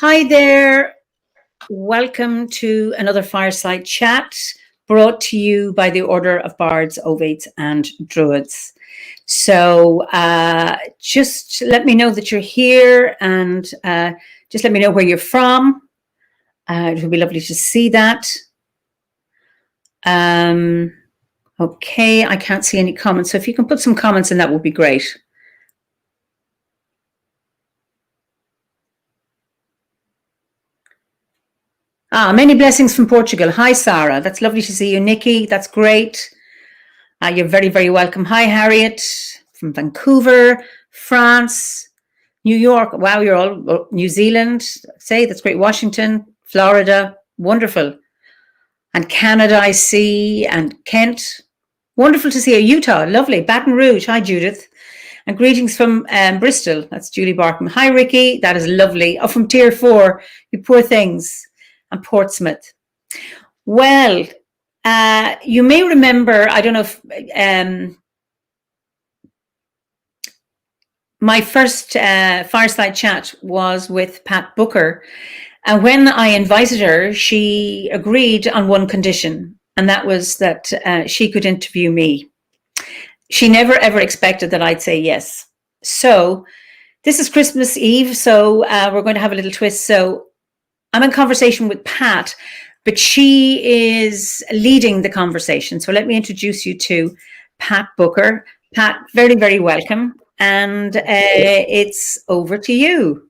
Hi there. Welcome to another Fireside Chat brought to you by the Order of Bards, Ovates and Druids. So just let me know that you're here and just let me know where you're from. It would be lovely to see that. Okay, I can't see any comments. So if you can put some comments in, that would be great. Many blessings from Portugal. Hi, Sarah. That's lovely to see you. Nikki, that's great. You're very, very welcome. Hi, Harriet from Vancouver, France, New York. Wow, you're all New Zealand. Say, that's great. Washington, Florida. Wonderful. And Canada, I see. And Kent. Wonderful to see you. Utah, lovely. Baton Rouge. Hi, Judith. And greetings from Bristol. That's Julie Barkman. Hi, Ricky. That is lovely. Oh, from Tier 4. You poor things. And Portsmouth. Well, you may remember, I don't know if my first Fireside Chat was with Pat Booker. And when I invited her, she agreed on one condition, and that was that she could interview me. She never, ever expected that I'd say yes. So this is Christmas Eve, so we're going to have a little twist. So I'm in conversation with Pat, but she is leading the conversation. So let me introduce you to Pat Booker. Pat, very, very welcome. And it's over to you.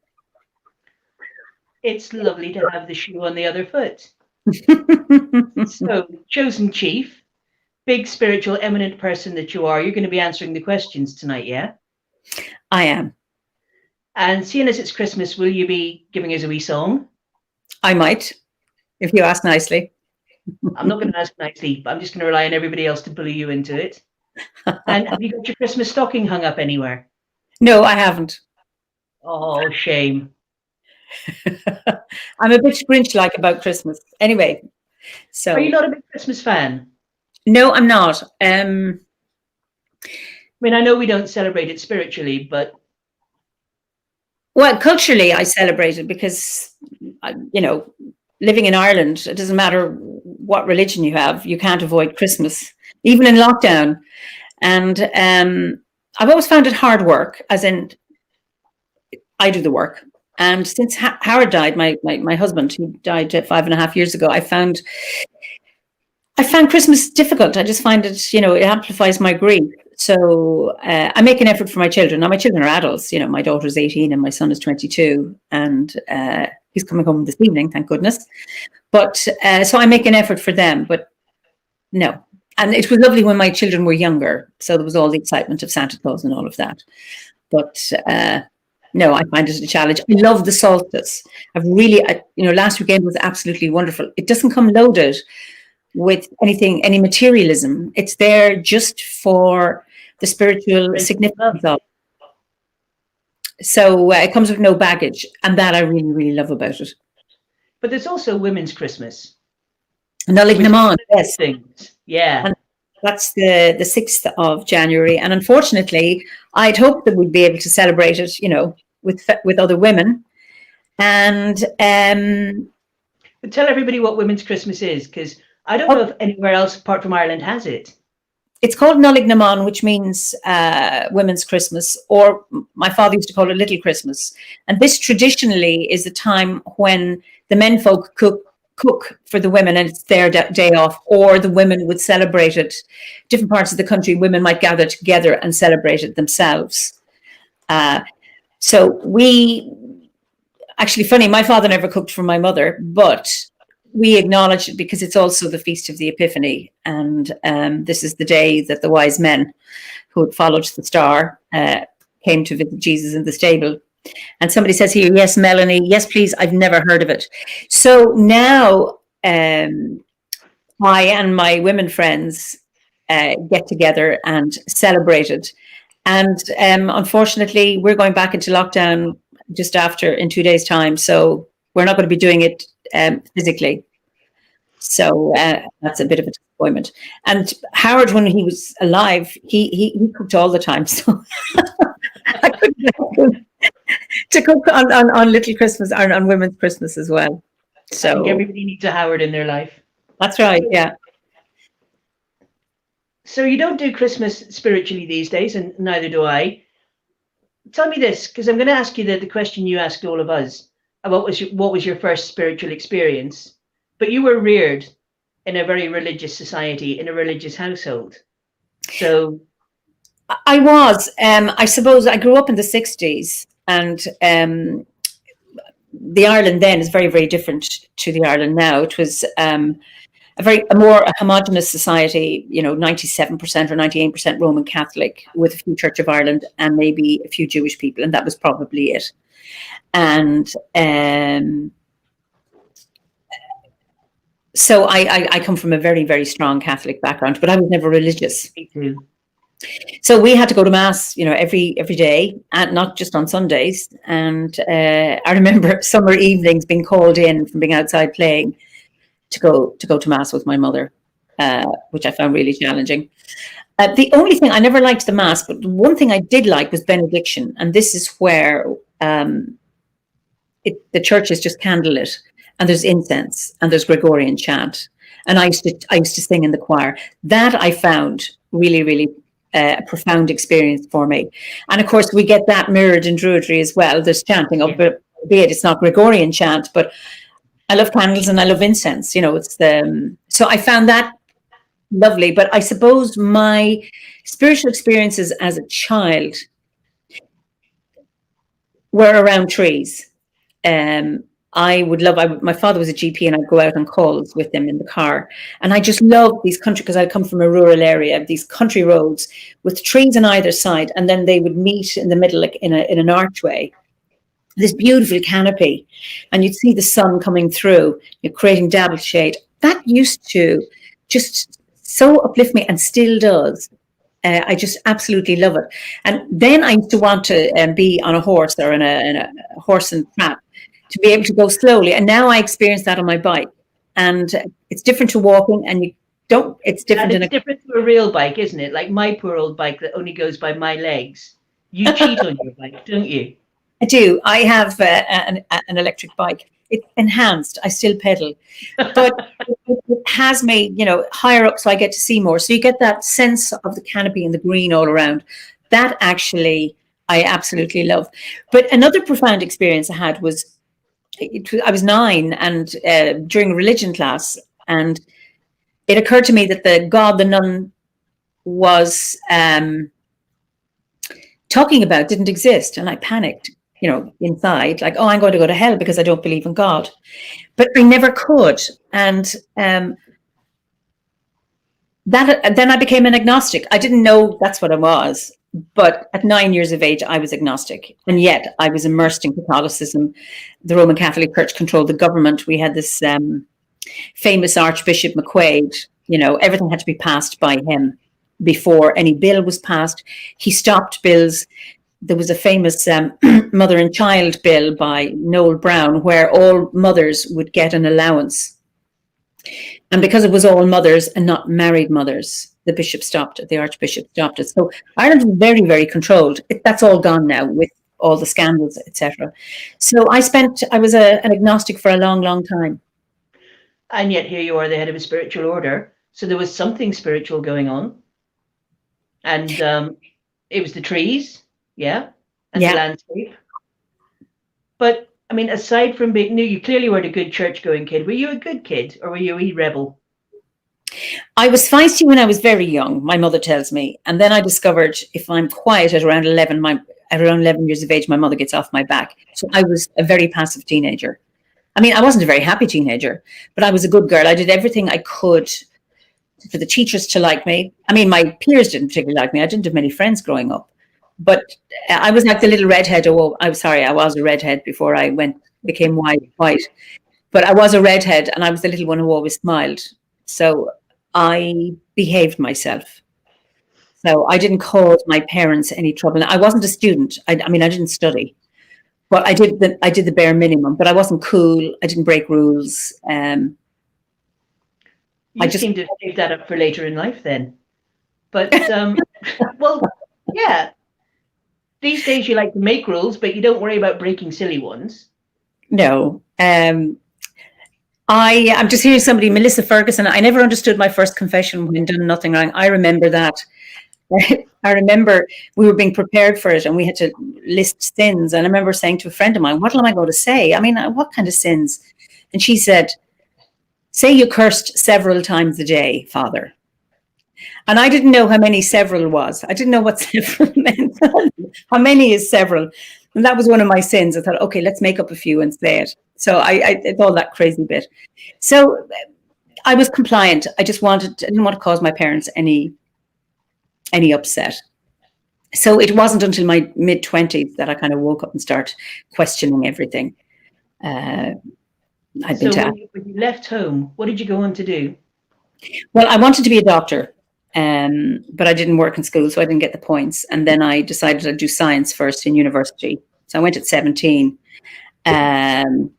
It's lovely to have the shoe on the other foot. So, chosen chief, big spiritual eminent person that you are, you're going to be answering the questions tonight, yeah? I am. And seeing as it's Christmas, will you be giving us a wee song? I might, if you ask nicely. I'm not going to ask nicely, but I'm just going to rely on everybody else to bully you into it. And have you got your Christmas stocking hung up anywhere? No, I haven't. Oh, shame. I'm a bit Grinch-like about Christmas. Anyway, so. Are you not a big Christmas fan? No, I'm not. I mean, I know we don't celebrate it spiritually, but. Well, culturally, I celebrate it because, living in Ireland, it doesn't matter what religion you have, you can't avoid Christmas, even in lockdown. And I've always found it hard work, as in I do the work. And since Howard died, my husband, who died 5.5 years ago, I found Christmas difficult. I just find it, it amplifies my grief. So I make an effort for my children. Now, my children are adults. My daughter's 18 and my son is 22. And he's coming home this evening, thank goodness. But so I make an effort for them. But no. And it was lovely when my children were younger. So there was all the excitement of Santa Claus and all of that. But no, I find it a challenge. I love the solstice. Last weekend was absolutely wonderful. It doesn't come loaded with any materialism. It's there just for the spiritual significance of it. So it comes with no baggage, and that I really, really love about it. But there's also Women's Christmas. Nolig Naman, yes. Things. Yeah. And that's the 6th of January. And unfortunately, I'd hoped that we'd be able to celebrate it, with other women. And but tell everybody what Women's Christmas is, because I don't know if anywhere else apart from Ireland has it. It's called Nolig Naman, which means Women's Christmas, or my father used to call it Little Christmas. And this traditionally is the time when the men folk cook for the women, and it's their day off, or the women would celebrate it. Different parts of the country, women might gather together and celebrate it themselves. So actually funny, my father never cooked for my mother, but we acknowledge it because it's also the Feast of the Epiphany. And this is the day that the wise men who had followed the star came to visit Jesus in the stable. And somebody says here, yes, Melanie, yes, please, I've never heard of it. So now I and my women friends get together and celebrate it. And unfortunately, we're going back into lockdown just in 2 days' time. So we're not going to be doing it physically. So that's a bit of a disappointment. And Howard, when he was alive, he cooked all the time. So I couldn't to cook on Little Christmas or on Women's Christmas as well. So I think everybody needs a Howard in their life. that's right. Yeah. So you don't do Christmas spiritually these days, and neither do I. Tell me this, because I'm going to ask you the question you asked all of us about what was your first spiritual experience. But you were reared in a very religious society, in a religious household. So I was. I suppose I grew up in the 60s, and the Ireland then is very, very different to the Ireland now. It was a more homogenous society, 97% or 98% Roman Catholic, with a few Church of Ireland and maybe a few Jewish people, and that was probably it. And so I come from a very, very strong Catholic background, but I was never religious. me too. So we had to go to mass, every day, and not just on Sundays. And I remember summer evenings being called in from being outside playing to go to mass with my mother, which I found really challenging. The only thing I never liked the mass, but one thing I did like was benediction, and this is where the church is just candlelit, and there's incense, and there's Gregorian chant, and I used to sing in the choir. That I found really, really a profound experience for me. And of course, we get that mirrored in Druidry as well. There's chanting, albeit it's not Gregorian chant, but I love candles and I love incense. It's so I found that lovely. But I suppose my spiritual experiences as a child were around trees. My father was a GP, and I'd go out on calls with him in the car. And I just loved these country, because I come from a rural area, these country roads with trees on either side. And then they would meet in the middle, like in an archway, this beautiful canopy. And you'd see the sun coming through, creating dappled shade. That used to just so uplift me, and still does. I just absolutely love it. And then I used to want to be on a horse, or in a horse and trap, to be able to go slowly. And now I experience that on my bike, and it's different to walking, and it's different. And it's different to a real bike, isn't it? Like my poor old bike that only goes by my legs. You cheat on your bike, don't you? I do. I have an electric bike. It's enhanced. I still pedal, but it has me, higher up, so I get to see more. So you get that sense of the canopy and the green all around. That actually I absolutely love. But another profound experience I had was, I was 9, and during a religion class, and it occurred to me that the God the nun was talking about didn't exist, and I panicked, inside, like, oh, I'm going to go to hell because I don't believe in God. But I never could, and then I became an agnostic. I didn't know that's what I was. But at 9 years of age, I was agnostic, and yet I was immersed in Catholicism. The Roman Catholic Church controlled the government. We had this famous Archbishop McQuaid. Everything had to be passed by him before any bill was passed. He stopped bills. There was a famous mother and child bill by Noel Brown, where all mothers would get an allowance. And because it was all mothers and not married mothers, the bishop stopped it, the Archbishop stopped it. So Ireland was very, very controlled. That's all gone now with all the scandals, etc. So I was an agnostic for a long, long time. And yet here you are, the head of a spiritual order. So there was something spiritual going on. And it was the trees, and the landscape. But I mean, aside from being, you clearly weren't a good church-going kid. Were you a good kid, or were you a rebel? I was feisty when I was very young, my mother tells me. And then I discovered if I'm quiet at around 11 years of age, my mother gets off my back. So I was a very passive teenager. I mean, I wasn't a very happy teenager, but I was a good girl. I did everything I could for the teachers to like me. I mean, my peers didn't particularly like me. I didn't have many friends growing up. But I was like the little redhead. Oh, I'm sorry, I was a redhead before I became white. But I was a redhead, and I was the little one who always smiled. So I behaved myself. So I didn't cause my parents any trouble. I wasn't a student. I didn't study, but I did the bare minimum. But I wasn't cool. I didn't break rules. You seem to save that up for later in life, then. But well, yeah. These days you like to make rules, but you don't worry about breaking silly ones. No. I'm just hearing somebody, Melissa Ferguson. I never understood my first confession when done nothing wrong. I remember that. I remember we were being prepared for it and we had to list sins. And I remember saying to a friend of mine, what am I going to say? I mean, what kind of sins? And she said, say you cursed several times a day, Father. And I didn't know how many several was. I didn't know what several meant. How many is several? And that was one of my sins. I thought, okay, let's make up a few and say it. So it's all that crazy bit. So I was compliant. I didn't want to cause my parents any upset. So it wasn't until my mid-20s that I kind of woke up and started questioning everything. When you left home, what did you go on to do? Well, I wanted to be a doctor, but I didn't work in school, so I didn't get the points. And then I decided I'd do science first in university. So I went at 17. So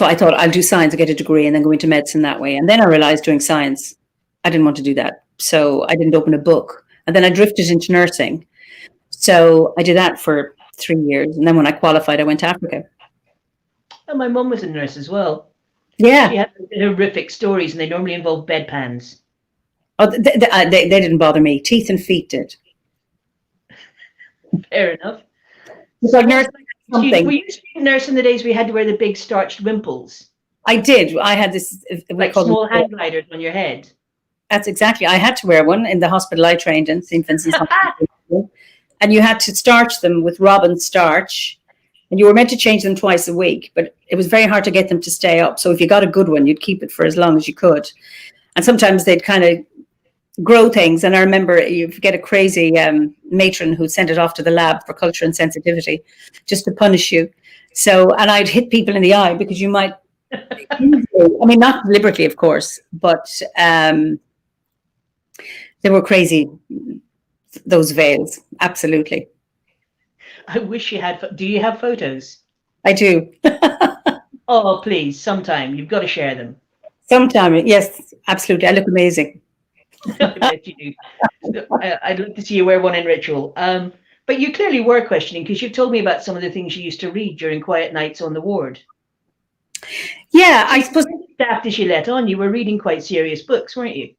I thought I'll do science, I'll get a degree, and then go into medicine that way. And then I realized doing science, I didn't want to do that. So I didn't open a book. And then I drifted into nursing. So I did that for 3 years. And then when I qualified, I went to Africa. Oh, my mum was a nurse as well. Yeah. She had horrific stories, and they normally involve bedpans. Oh, they didn't bother me. Teeth and feet did. Fair enough. So were you a nurse in the days we had to wear the big starched wimples? I did. I had this like small hand gliders on your head. That's exactly. I had to wear one in the hospital I trained in, St. Vincent's Hospital. And you had to starch them with robin starch. And you were meant to change them twice a week, but it was very hard to get them to stay up. So if you got a good one, you'd keep it for as long as you could. And sometimes they'd kind of grow things. And I remember you get a crazy matron who'd send it off to the lab for culture and sensitivity just to punish you. So, and I'd hit people in the eye because you might, I mean, not deliberately, of course, but they were crazy, those veils. Absolutely. I wish you had. Do you have photos? I do. Oh, please, sometime. You've got to share them. Sometime, yes, absolutely. I look amazing. I bet you do. I'd love to see you wear one in ritual. But you clearly were questioning, because you've told me about some of the things you used to read during quiet nights on the ward. Yeah, I suppose. Daft as you let on, you were reading quite serious books, weren't you?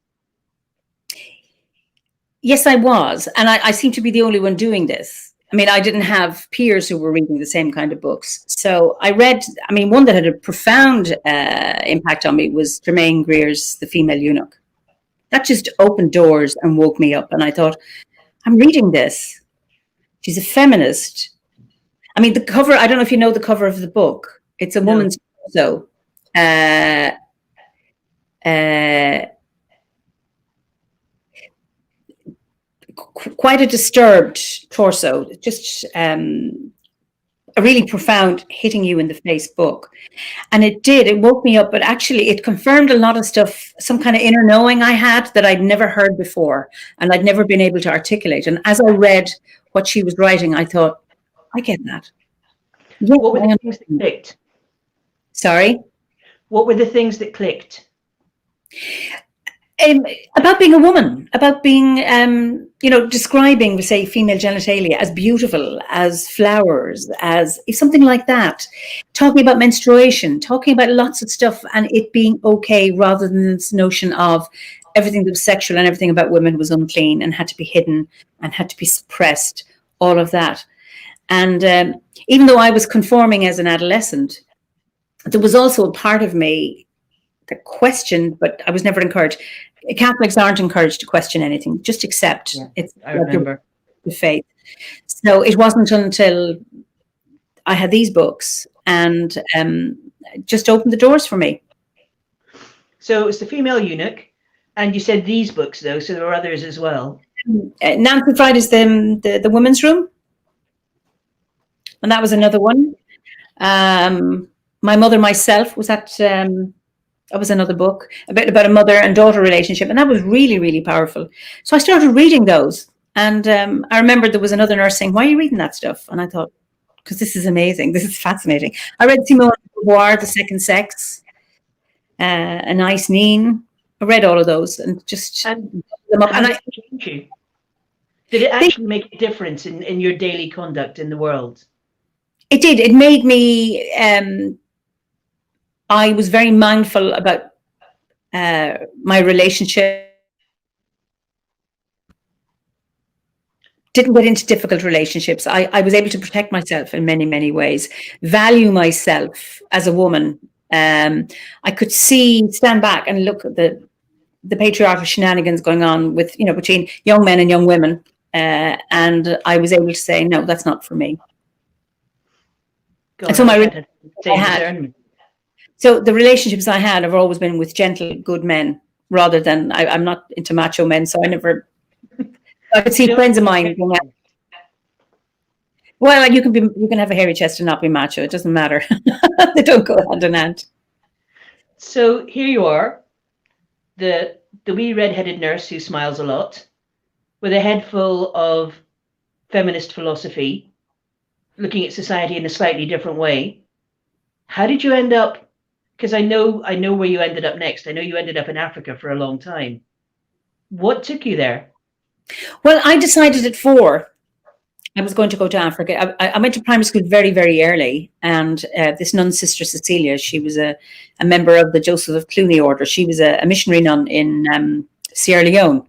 Yes, I was. And I seem to be the only one doing this. I mean, I didn't have peers who were reading the same kind of books. So I read, I mean, one that had a profound impact on me was Germaine Greer's The Female Eunuch. That just opened doors and woke me up. And I thought, I'm reading this. She's a feminist. I mean, the cover, I don't know if you know the cover of the book. It's a woman's torso. Quite a disturbed torso, just a really profound hitting you in the face book. And it woke me up, but actually it confirmed a lot of stuff, some kind of inner knowing I had that I'd never heard before and I'd never been able to articulate. And as I read what she was writing, I thought, I get that. Yeah, what were the things that clicked? Sorry? What were the things that clicked? About being a woman, about being, describing, say, female genitalia as beautiful, as flowers, as something like that. Talking about menstruation, talking about lots of stuff and it being okay rather than this notion of everything that was sexual and everything about women was unclean and had to be hidden and had to be suppressed, all of that. And even though I was conforming as an adolescent, there was also a part of me that questioned, but I was never encouraged. Catholics aren't encouraged to question anything, just accept. Yeah, it's I remember the faith. So it wasn't until I had these books and just opened the doors for me. So it's The Female Eunuch, and you said these books though, so there were others as well. Nancy Friday's the Women's Room, and that was another one. My Mother, Myself was that was another book about a mother and daughter relationship. And that was really, really powerful. So I started reading those. And I remember there was another nurse saying, why are you reading that stuff? And I thought, because this is amazing. This is fascinating. I read Simone de Beauvoir, The Second Sex, Anais Nin. I read all of those and just... And Did it actually make a difference in your daily conduct in the world? It did. It made me, I was very mindful about my relationship. Didn't get into difficult relationships. I was able to protect myself in many, many ways, value myself as a woman. I could stand back and look at the patriarchal shenanigans going on with, between young men and young women. And I was able to say, no, that's not for me. God, and so so the relationships I had have always been with gentle, good men, rather than, I'm not into macho men, so I could see friends of mine going out. Well, you can have a hairy chest and not be macho. It doesn't matter. They don't go hand in hand. So here you are, the wee red-headed nurse who smiles a lot, with a head full of feminist philosophy, looking at society in a slightly different way. How did you end up? Because I know where you ended up next. I know you ended up in Africa for a long time. What took you there? Well, I decided at 4 I was going to go to Africa. I went to primary school very, very early, and this nun, Sister Cecilia, she was a member of the Joseph of Cluny order. She was a missionary nun in Sierra Leone,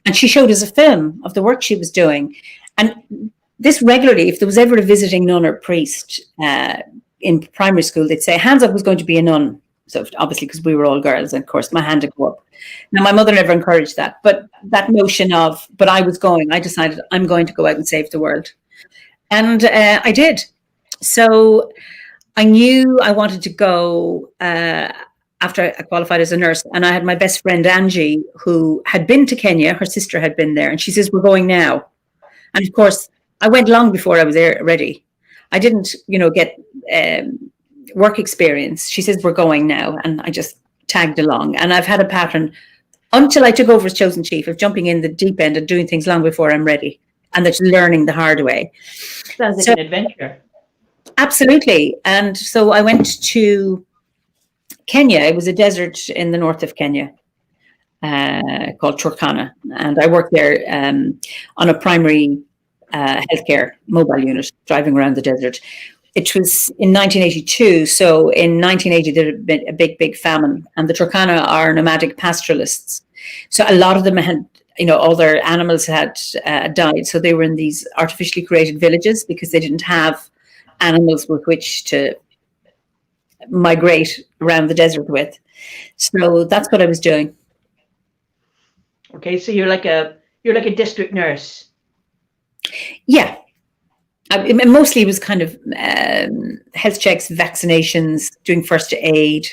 and she showed us a film of the work she was doing. And this regularly, if there was ever a visiting nun or priest in primary school, they'd say, hands up who's going to be a nun. So obviously, because we were all girls, and of course, my hand would go up. Now, my mother never encouraged that, but that notion of, but I decided I'm going to go out and save the world. And I did. So I knew I wanted to go after I qualified as a nurse. And I had my best friend, Angie, who had been to Kenya. Her sister had been there. And she says, we're going now. And of course, I went long before I was there ready. I didn't, get work experience. She says, we're going now. And I just tagged along. And I've had a pattern until I took over as chosen chief of jumping in the deep end and doing things long before I'm ready. And that's learning the hard way. Sounds like an adventure. Absolutely. And so I went to Kenya. It was a desert in the north of Kenya called Turkana. And I worked there on a primary healthcare mobile unit, driving around the desert. It was in 1982. So in 1980, there had been a big, big famine, and the Turkana are nomadic pastoralists. So a lot of them had, all their animals had died. So they were in these artificially created villages because they didn't have animals with which to migrate around the desert with. So that's what I was doing. Okay, so you're like a district nurse. Yeah. Mostly it was kind of health checks, vaccinations, doing first aid,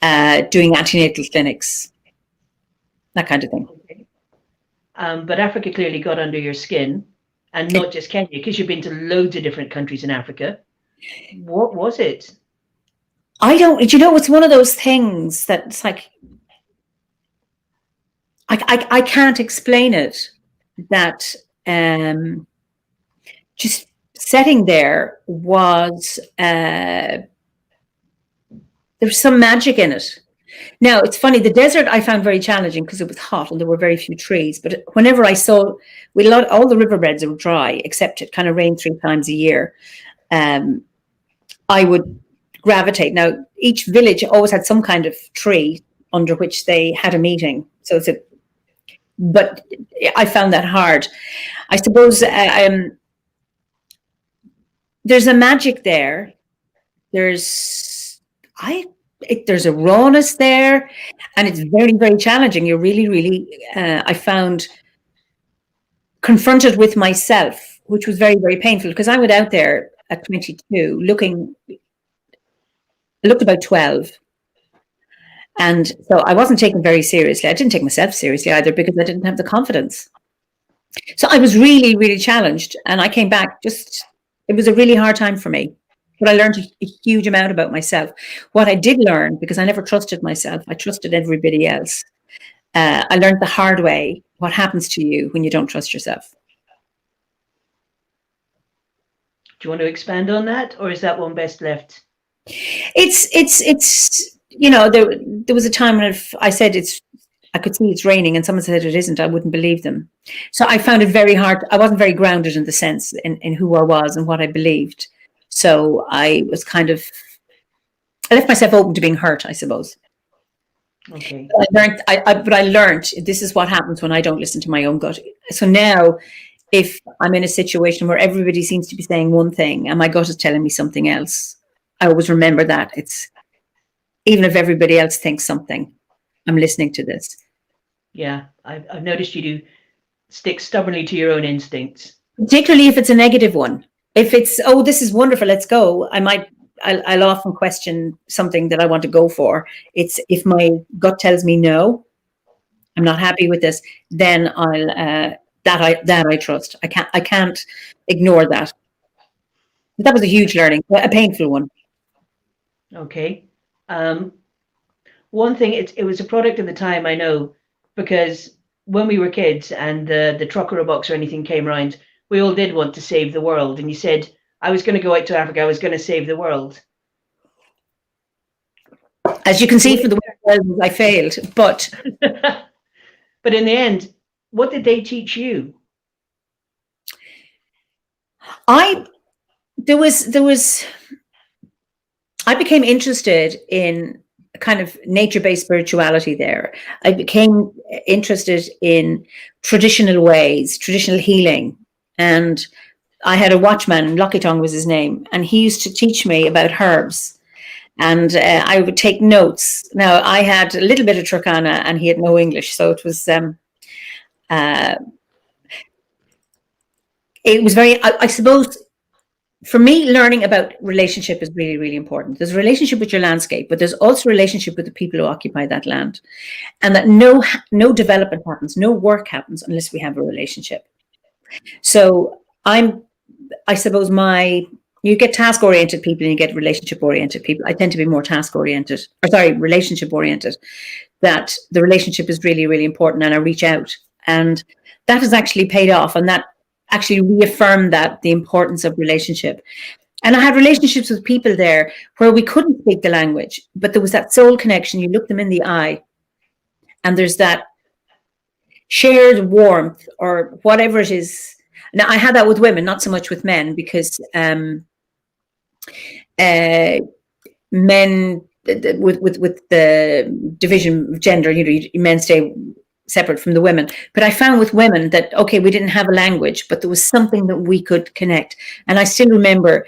doing antenatal clinics, that kind of thing. Okay. But Africa clearly got under your skin, and not just Kenya, because you've been to loads of different countries in Africa. What was it? It's one of those things that it's like, I can't explain it, that just sitting there was, there was some magic in it. Now, it's funny, the desert I found very challenging because it was hot and there were very few trees. But whenever I saw, all the riverbeds were dry, except it kind of rained 3 times a year. I would gravitate. Now, each village always had some kind of tree under which they had a meeting. So but I found that hard. I suppose there's a magic there. There's a rawness there, and it's very, very challenging. You're really, really, I found, confronted with myself, which was very, very painful, because I went out there at 22 I looked about 12. And so I wasn't taken very seriously. I didn't take myself seriously either, because I didn't have the confidence. So I was really, really challenged. And I came back, it was a really hard time for me. But I learned a huge amount about myself. What I did learn, because I never trusted myself, I trusted everybody else. I learned the hard way what happens to you when you don't trust yourself. Do you want to expand on that, or is that one best left? It's there was a time when I said I could see it's raining and someone said it isn't, I wouldn't believe them. So I found it very hard. I wasn't very grounded in the sense in who I was and what I believed. So I was kind of, I left myself open to being hurt, I suppose. Okay. But I learned this is what happens when I don't listen to my own gut. So now, if I'm in a situation where everybody seems to be saying one thing and my gut is telling me something else, I always remember that it's, even if everybody else thinks something, I'm listening to this. Yeah, I've noticed you do stick stubbornly to your own instincts. Particularly if it's a negative one. If it's, oh, this is wonderful, let's go, I'll often question something that I want to go for. It's if my gut tells me no, I'm not happy with this, then I'll that I trust. I can't ignore that. That was a huge learning, a painful one. Okay. One thing, it was a product of the time, I know, because when we were kids and the trucker box or anything came around, we all did want to save the world. And you said, I was going to go out to Africa, I was going to save the world. As you can see, for the world, I failed, but but in the end, what did they teach you? I became interested in kind of nature-based spirituality there. I became interested in traditional ways, traditional healing. And I had a watchman, Lockitong was his name, and he used to teach me about herbs. And I would take notes. Now, I had a little bit of Turkana and he had no English. So it was very, I suppose, for me, learning about relationship is really, really important. There's a relationship with your landscape, but there's also a relationship with the people who occupy that land. And that no development happens, no work happens unless we have a relationship. So I suppose you get task-oriented people and you get relationship-oriented people. I tend to be more task-oriented, relationship-oriented, that the relationship is really, really important, and I reach out. And that has actually paid off, and that actually reaffirmed the importance of relationship. And I had relationships with people there where we couldn't speak the language, but there was that soul connection. You look them in the eye, and there's that shared warmth or whatever it is. Now, I had that with women, not so much with men, because men, with the division of gender, men stay separate from the women. But I found with women that, okay, we didn't have a language, but there was something that we could connect. And I still remember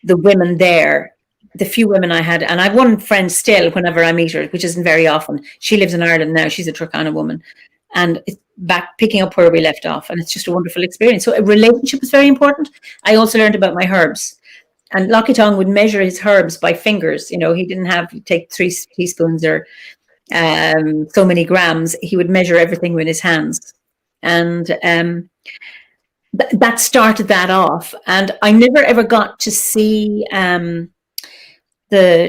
the women there, the few women I had, and I've one friend still whenever I meet her, which isn't very often. She lives in Ireland now. She's a Turkana woman. And it's back picking up where we left off. And it's just a wonderful experience. So a relationship is very important. I also learned about my herbs. And Lockitong would measure his herbs by fingers. He didn't have to take 3 teaspoons or so many grams. He would measure everything with his hands. And that started that off. And I never ever got to see the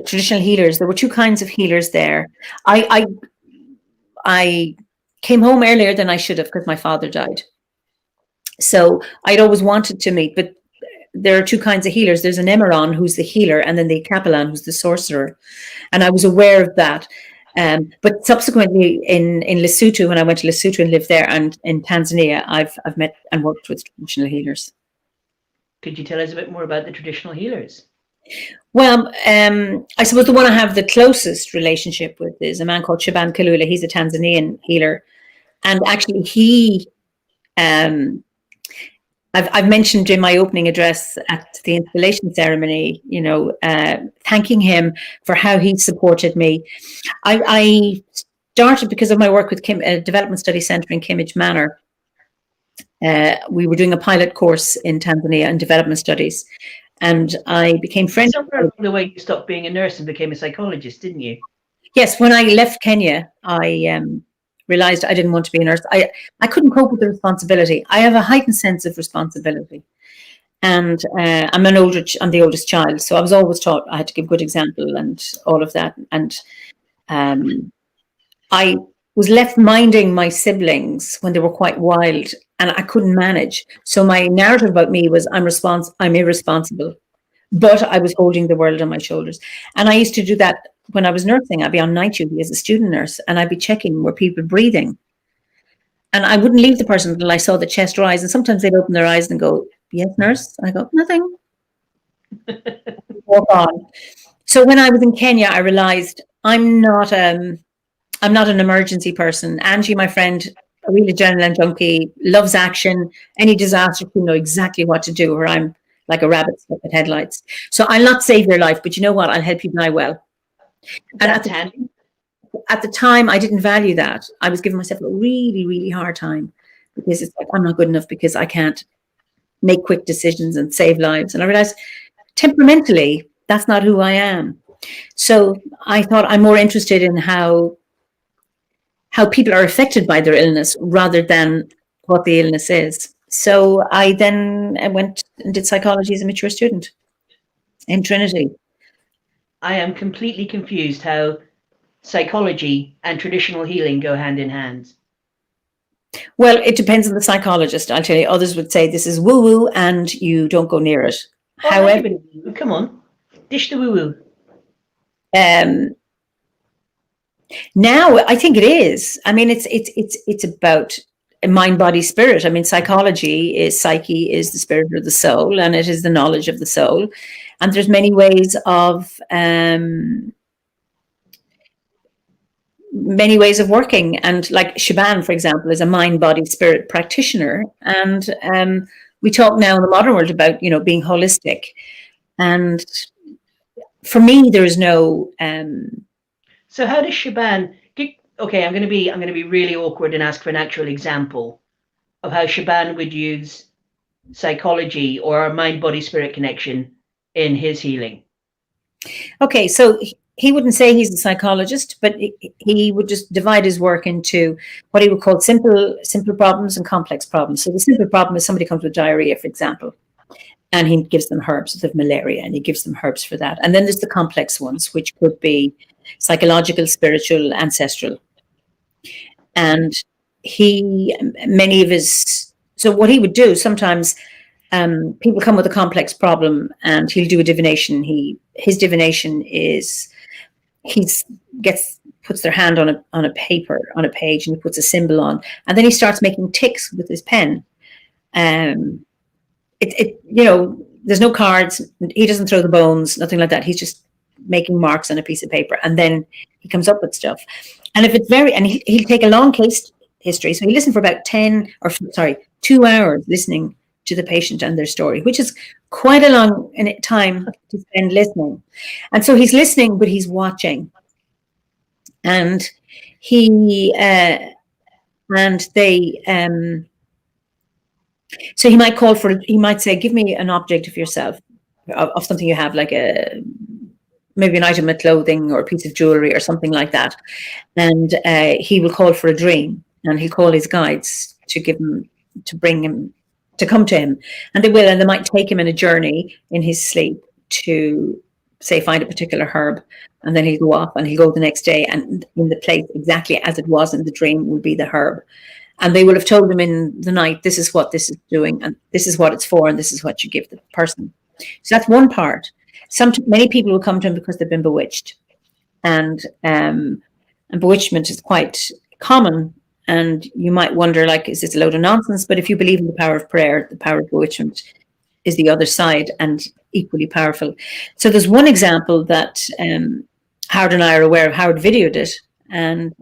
traditional healers. There were 2 kinds of healers there. I came home earlier than I should have because my father died. So I'd always wanted to meet, but there are 2 kinds of healers. There's an Emeron, who's the healer, and then the Capellan, who's the sorcerer. And I was aware of that. But subsequently in Lesotho, when I went to Lesotho and lived there, and in Tanzania, I've met and worked with traditional healers. Could you tell us a bit more about the traditional healers? Well, I suppose the one I have the closest relationship with is a man called Shaban Kalula. He's a Tanzanian healer. And actually I've mentioned in my opening address at the installation ceremony, thanking him for how he supported me. I started because of my work with Development Study Centre in Kimmage Manor. We were doing a pilot course in Tanzania in development studies, and I became friends. Somewhere along the way, you stopped being a nurse and became a psychologist, didn't you? Yes, when I left Kenya, I realized I didn't want to be a nurse. I couldn't cope with the responsibility. I have a heightened sense of responsibility, and I'm the oldest child, so I was always taught I had to give good example and all of that. And I was left minding my siblings when they were quite wild, and I couldn't manage. So my narrative about me was I'm irresponsible, but I was holding the world on my shoulders. And I used to do that when I was nursing. I'd be on night duty as a student nurse, and I'd be checking were people breathing. And I wouldn't leave the person until I saw the chest rise. And sometimes they'd open their eyes and go, "Yes, nurse." I go, "Nothing." Walk on. So when I was in Kenya, I realized I'm not an emergency person. Angie, my friend, a real adrenaline junkie, loves action. Any disaster, you know exactly what to do, or I'm like a rabbit stuck at headlights. So I'll not save your life, but you know what? I'll help you die well. And at the time, I didn't value that. I was giving myself a really, really hard time because it's like, I'm not good enough because I can't make quick decisions and save lives. And I realized temperamentally, that's not who I am. So I thought I'm more interested in how people are affected by their illness rather than what the illness is. So I then went and did psychology as a mature student in Trinity. I am completely confused how psychology and traditional healing go hand in hand. Well, it depends on the psychologist. I'll tell you, others would say this is woo-woo and you don't go near it. Oh, however, come on, dish the woo-woo. Now I think it is. I mean, it's about mind, body, spirit. I mean, psychology is psyche is the spirit of the soul, and it is the knowledge of the soul. And there's many ways of working. And like Shaban, for example, is a mind, body, spirit practitioner. And we talk now in the modern world about, you know, being holistic. And for me, there is no. So how does Shaban? Okay, I'm going to be really awkward and ask for an actual example of how Shaban would use psychology or a mind, body, spirit connection in his healing. Okay, so he wouldn't say he's a psychologist, but he would just divide his work into what he would call simple problems and complex problems. So the simple problem is somebody comes with diarrhea, for example, and he gives them herbs if they have malaria, and he gives them herbs for that. And then there's the complex ones, which could be psychological, spiritual, ancestral. And so what he would do sometimes, people come with a complex problem and he'll do a divination. His divination is puts their hand on a paper, on a page, and he puts a symbol on, and then he starts making ticks with his pen. You know, there's no cards. He doesn't throw the bones, nothing like that. He's just making marks on a piece of paper, and then he comes up with stuff. And if it's he'll take a long case history. So he listened for about 2 hours listening to the patient and their story, which is quite a long time to spend listening. And so he's listening, but he's watching. And so he might say, give me an object of yourself, of something you have, like maybe an item of clothing or a piece of jewelry or something like that. And he will call for a dream, and he'll call his guides to come to him. And they might take him in a journey in his sleep to, say, find a particular herb. And then he'll go off and he'll go the next day, and in the place exactly as it was in the dream will be the herb. And they will have told him in the night, this is what this is doing, and this is what it's for, and this is what you give the person. So that's one part. Many people will come to him because they've been bewitched, and bewitchment is quite common. And you might wonder, like, is this a load of nonsense? But if you believe in the power of prayer, the power of bewitchment is the other side and equally powerful. So there's one example that Howard and I are aware of. Howard videoed it, and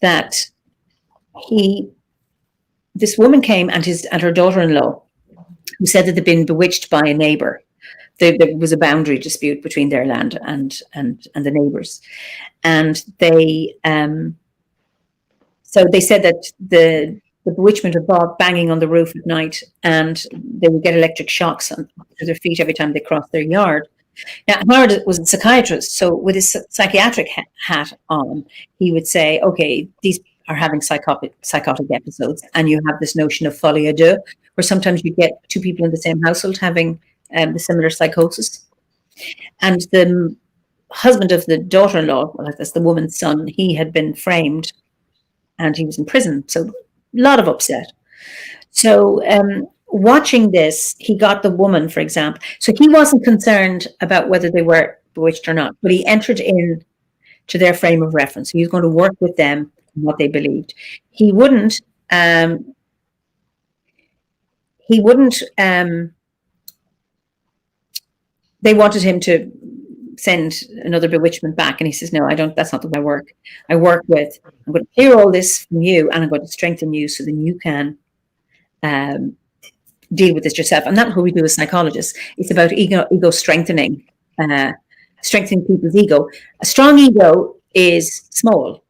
that this woman came and her daughter-in-law, who said that they'd been bewitched by a neighbor. There was a boundary dispute between their land and the neighbors, and so they said that the bewitchment involved banging on the roof at night, and they would get electric shocks to their feet every time they crossed their yard. Now, Howard was a psychiatrist, so with his psychiatric hat on, he would say, okay, these are having psychotic episodes, and you have this notion of folie à deux, where sometimes you get two people in the same household having the similar psychosis. And the husband of the daughter-in-law, well, that's the woman's son, he had been framed and he was in prison, so a lot of upset. So watching this, he got the woman, for example. So he wasn't concerned about whether they were bewitched or not, but he entered in to their frame of reference. He was going to work with them in what they believed. He wouldn't. He wouldn't. They wanted him to send another bewitchment back, and he says, "No, I don't. That's not the way I work. I work with. I'm going to clear all this from you, and I'm going to strengthen you, so then you can deal with this yourself." And that's what we do as psychologists. It's about ego strengthening, strengthening people's ego. A strong ego is small.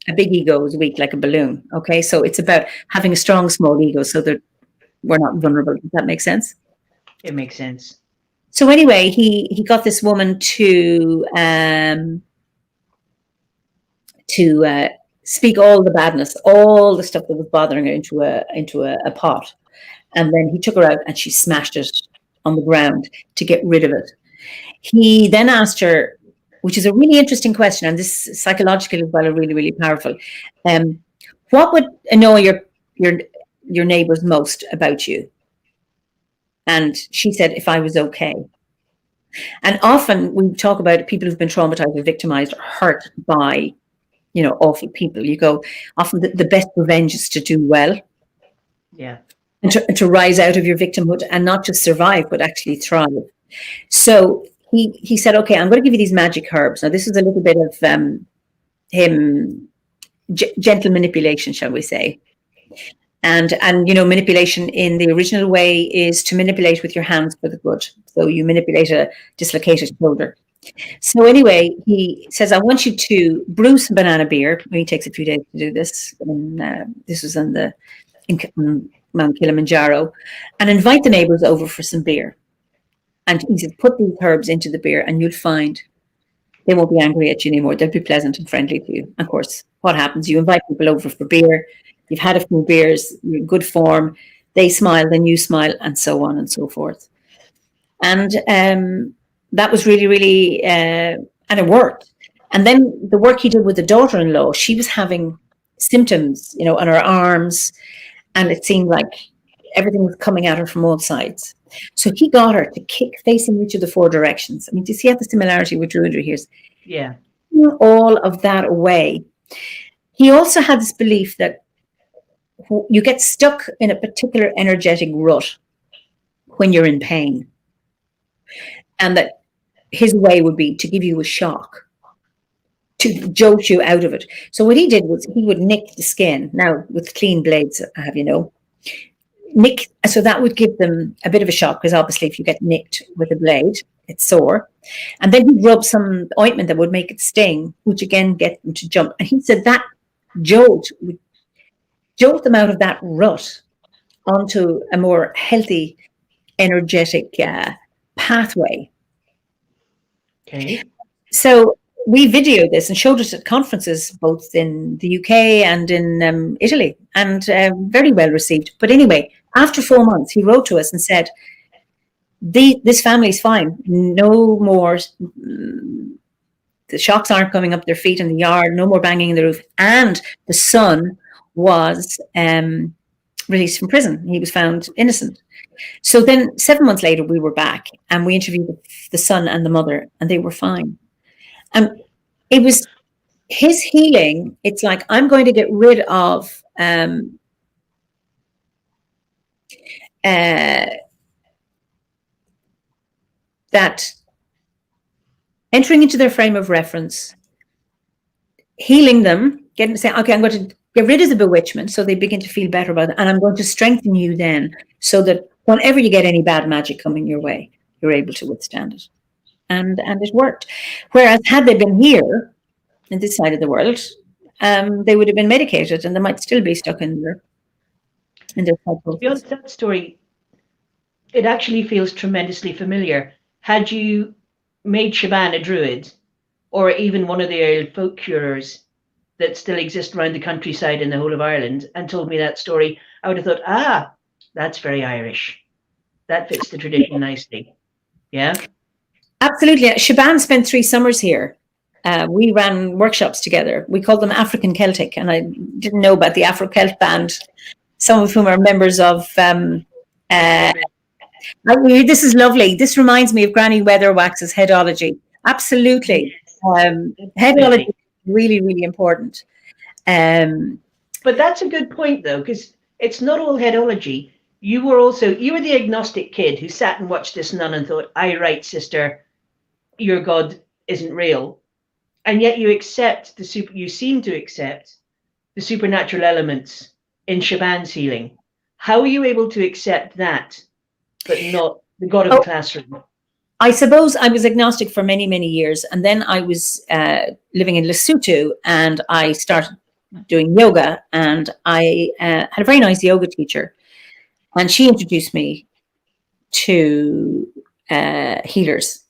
A big ego is weak, like a balloon. Okay, so it's about having a strong, small ego, so that we're not vulnerable. Does that make sense? It makes sense. So anyway, he got this woman to speak all the badness, all the stuff that was bothering her into a pot, and then he took her out and she smashed it on the ground to get rid of it. He then asked her, which is a really interesting question, and this psychologically as well are really, really powerful. What would annoy your neighbors most about you? And she said, if I was okay. And often we talk about people who've been traumatized or victimized or hurt by, awful people. You go, often the best revenge is to do well. Yeah. And to rise out of your victimhood and not just survive, but actually thrive. So he said, okay, I'm going to give you these magic herbs. Now, this is a little bit of him, gentle manipulation, shall we say. And manipulation in the original way is to manipulate with your hands for the good. So you manipulate a dislocated shoulder. So anyway, he says, I want you to brew some banana beer. He takes a few days to do this. And, this was on Mount Kilimanjaro. And invite the neighbors over for some beer. And he said, put these herbs into the beer and you'll find they won't be angry at you anymore. They'll be pleasant and friendly to you. Of course, what happens? You invite people over for beer. You've had a few beers, you're in good form. They smile, then you smile, and so on and so forth. And that was really, really, and it worked. And then the work he did with the daughter-in-law, she was having symptoms, on her arms, and it seemed like everything was coming at her from all sides. So he got her to kick facing each of the four directions. I mean, do you see how the similarity with Druidry here is? Yeah. All of that away. He also had this belief that you get stuck in a particular energetic rut when you're in pain. And that his way would be to give you a shock, to jolt you out of it. So what he did was he would nick the skin, now with clean blades, nick, so that would give them a bit of a shock, because obviously if you get nicked with a blade, it's sore. And then he'd rub some ointment that would make it sting, which again get them to jump. And he said that jolt would jolt them out of that rut onto a more healthy, energetic pathway. Okay. So we videoed this and showed it at conferences, both in the UK and in Italy, and very well received. But anyway, after 4 months, he wrote to us and said, this family's fine. No more, the shocks aren't coming up their feet in the yard, no more banging in the roof. And the son was released from prison. He was found innocent. So then 7 months later, we were back and we interviewed the son and the mother, and they were fine. And it was his healing. It's like, I'm going to get rid of that, entering into their frame of reference, healing them, saying, okay, I'm going to get rid of the bewitchment, so they begin to feel better about it. And I'm going to strengthen you then, so that whenever you get any bad magic coming your way, you're able to withstand it. And it worked. Whereas had they been here, in this side of the world, they would have been medicated, and they might still be stuck in their cycle. To be honest, that story, it actually feels tremendously familiar. Had you made Shaban a druid, or even one of the old folk curers that still exist around the countryside in the whole of Ireland, and told me that story, I would have thought, that's very Irish. That fits the tradition nicely. Yeah? Absolutely. Shaban spent 3 summers here. We ran workshops together. We called them African Celtic, and I didn't know about the Afro-Celt band, some of whom are members of This is lovely. This reminds me of Granny Weatherwax's headology. Absolutely. Headology is really, really important. But that's a good point, though, because it's not all headology. You were the agnostic kid who sat and watched this nun and thought, "Aye, right, sister, your God isn't real." And yet you seem to accept the supernatural elements in Shaban's healing. How are you able to accept that, but not the God of the classroom? I suppose I was agnostic for many, many years. And then I was living in Lesotho, and I started doing yoga, and I had a very nice yoga teacher, and she introduced me to healers.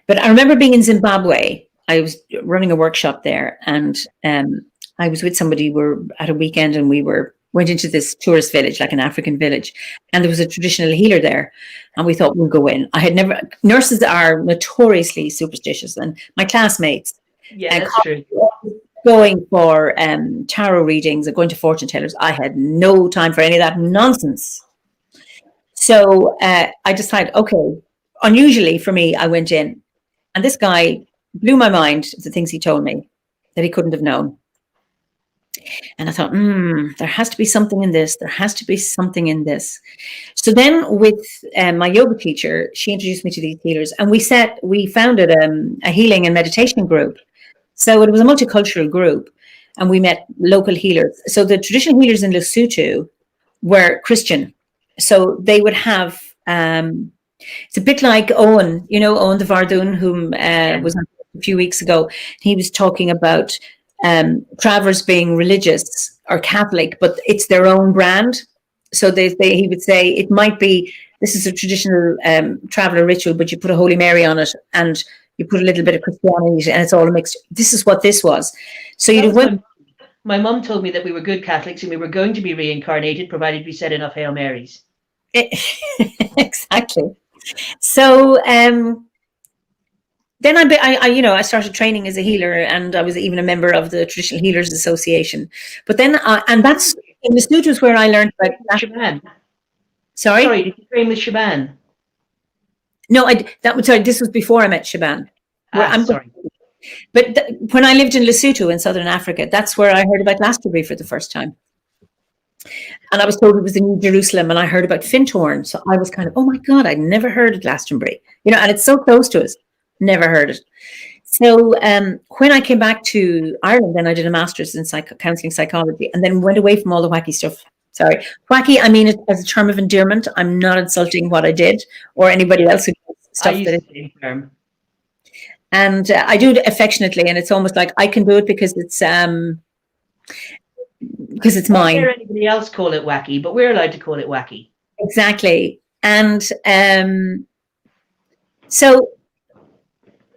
But I remember being in Zimbabwe. I was running a workshop there, and I was with somebody. We were at a weekend, and we went into this tourist village, like an African village, and there was a traditional healer there, and we thought we'll go in. Nurses are notoriously superstitious, and my classmates, that's true, going for tarot readings and going to fortune tellers. I had no time for any of that nonsense. So I decided, okay, unusually for me, I went in, and this guy blew my mind, the things he told me that he couldn't have known. And I thought, there has to be something in this. There has to be something in this. So then with my yoga teacher, she introduced me to these healers, and we founded a healing and meditation group. So it was a multicultural group, and we met local healers. So the traditional healers in Lesotho were Christian. So they would have, it's a bit like Owen, Owen the Vardoon, whom was on a few weeks ago. He was talking about travelers being religious or Catholic, but it's their own brand. So he would say it might be, this is a traditional traveler ritual, but you put a Holy Mary on it, and you put a little bit of Christianity, and it's all a mixture. This is what this was. So my mum told me that we were good Catholics and we were going to be reincarnated, provided we said enough Hail Marys. Exactly. So then I started training as a healer, and I was even a member of the Traditional Healers Association. But then, and that's in the studios where I learned about Shaban. Sorry, did you train with Shaban? No, this was before I met Shaban. Sorry. But when I lived in Lesotho in southern Africa, that's where I heard about Glastonbury for the first time. And I was told it was the New Jerusalem, and I heard about Fintorn. So I was kind of, oh my God, I'd never heard of Glastonbury. And it's so close to us. Never heard it. So when I came back to Ireland, then I did a master's in counselling psychology, and then went away from all the wacky stuff. Sorry, wacky, I mean it as a term of endearment. I'm not insulting what I did or anybody else who does stuff. I use the same term. And I do it affectionately, and it's almost like I can do it because it's mine. I hear anybody else call it wacky, but we're allowed to call it wacky. Exactly. And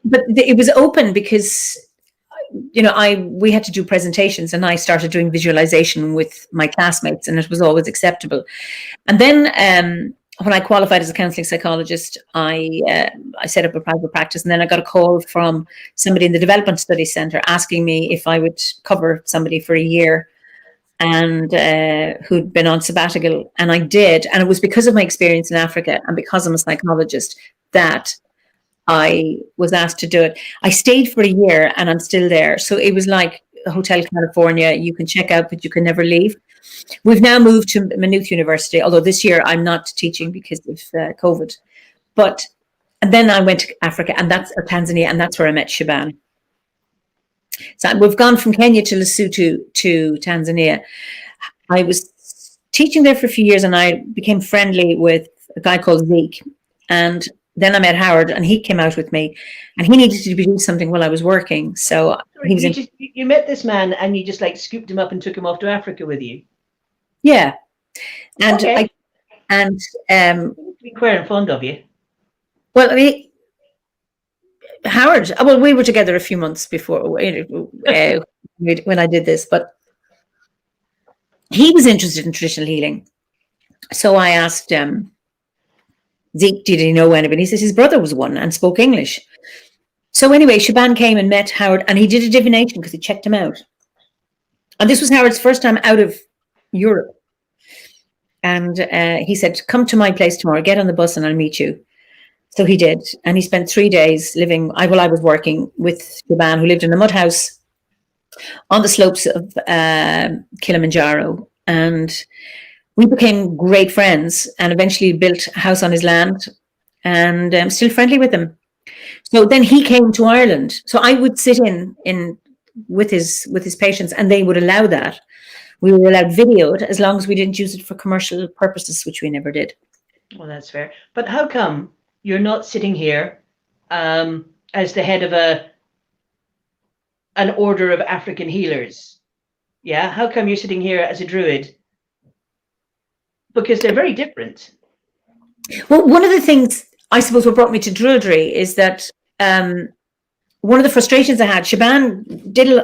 but it was open because we had to do presentations, and I started doing visualization with my classmates, and it was always acceptable. And then when I qualified as a counselling psychologist, I set up a private practice, and then I got a call from somebody in the Development Studies Centre asking me if I would cover somebody for a year, and who'd been on sabbatical, and I did. And it was because of my experience in Africa, and because I'm a psychologist, that I was asked to do it. I stayed for a year, and I'm still there. So it was like Hotel California. You can check out, but you can never leave. We've now moved to Maynooth University, although this year I'm not teaching because of COVID. And then I went to Africa, or Tanzania, and that's where I met Shaban. So we've gone from Kenya to Lesotho to Tanzania. I was teaching there for a few years, and I became friendly with a guy called Zeke. And then I met Howard, and he came out with me, and he needed to be doing something while I was working. So you met this man, and you just scooped him up and took him off to Africa with you. Yeah, and okay. Be queer and fond of you. Well, Howard. Well, we were together a few months before when I did this, but he was interested in traditional healing. So I asked Zeke, did he know anybody? He said his brother was one and spoke English. So anyway, Shaban came and met Howard, and he did a divination because he checked him out. And this was Howard's first time out of Europe. And he said, come to my place tomorrow, get on the bus and I'll meet you. So he did. And he spent 3 days living, I was working with Shaban, who lived in a mud house on the slopes of Kilimanjaro. And we became great friends and eventually built a house on his land, and I'm still friendly with him. So then he came to Ireland. So I would sit in with his patients, and they would allow that. We were allowed videoed as long as we didn't use it for commercial purposes, which we never did. Well, that's fair. But how come you're not sitting here as the head of an order of African healers? Yeah, how come you're sitting here as a druid? Because they're very different. Well, one of the things I suppose what brought me to druidry is that one of the frustrations I had, Shaban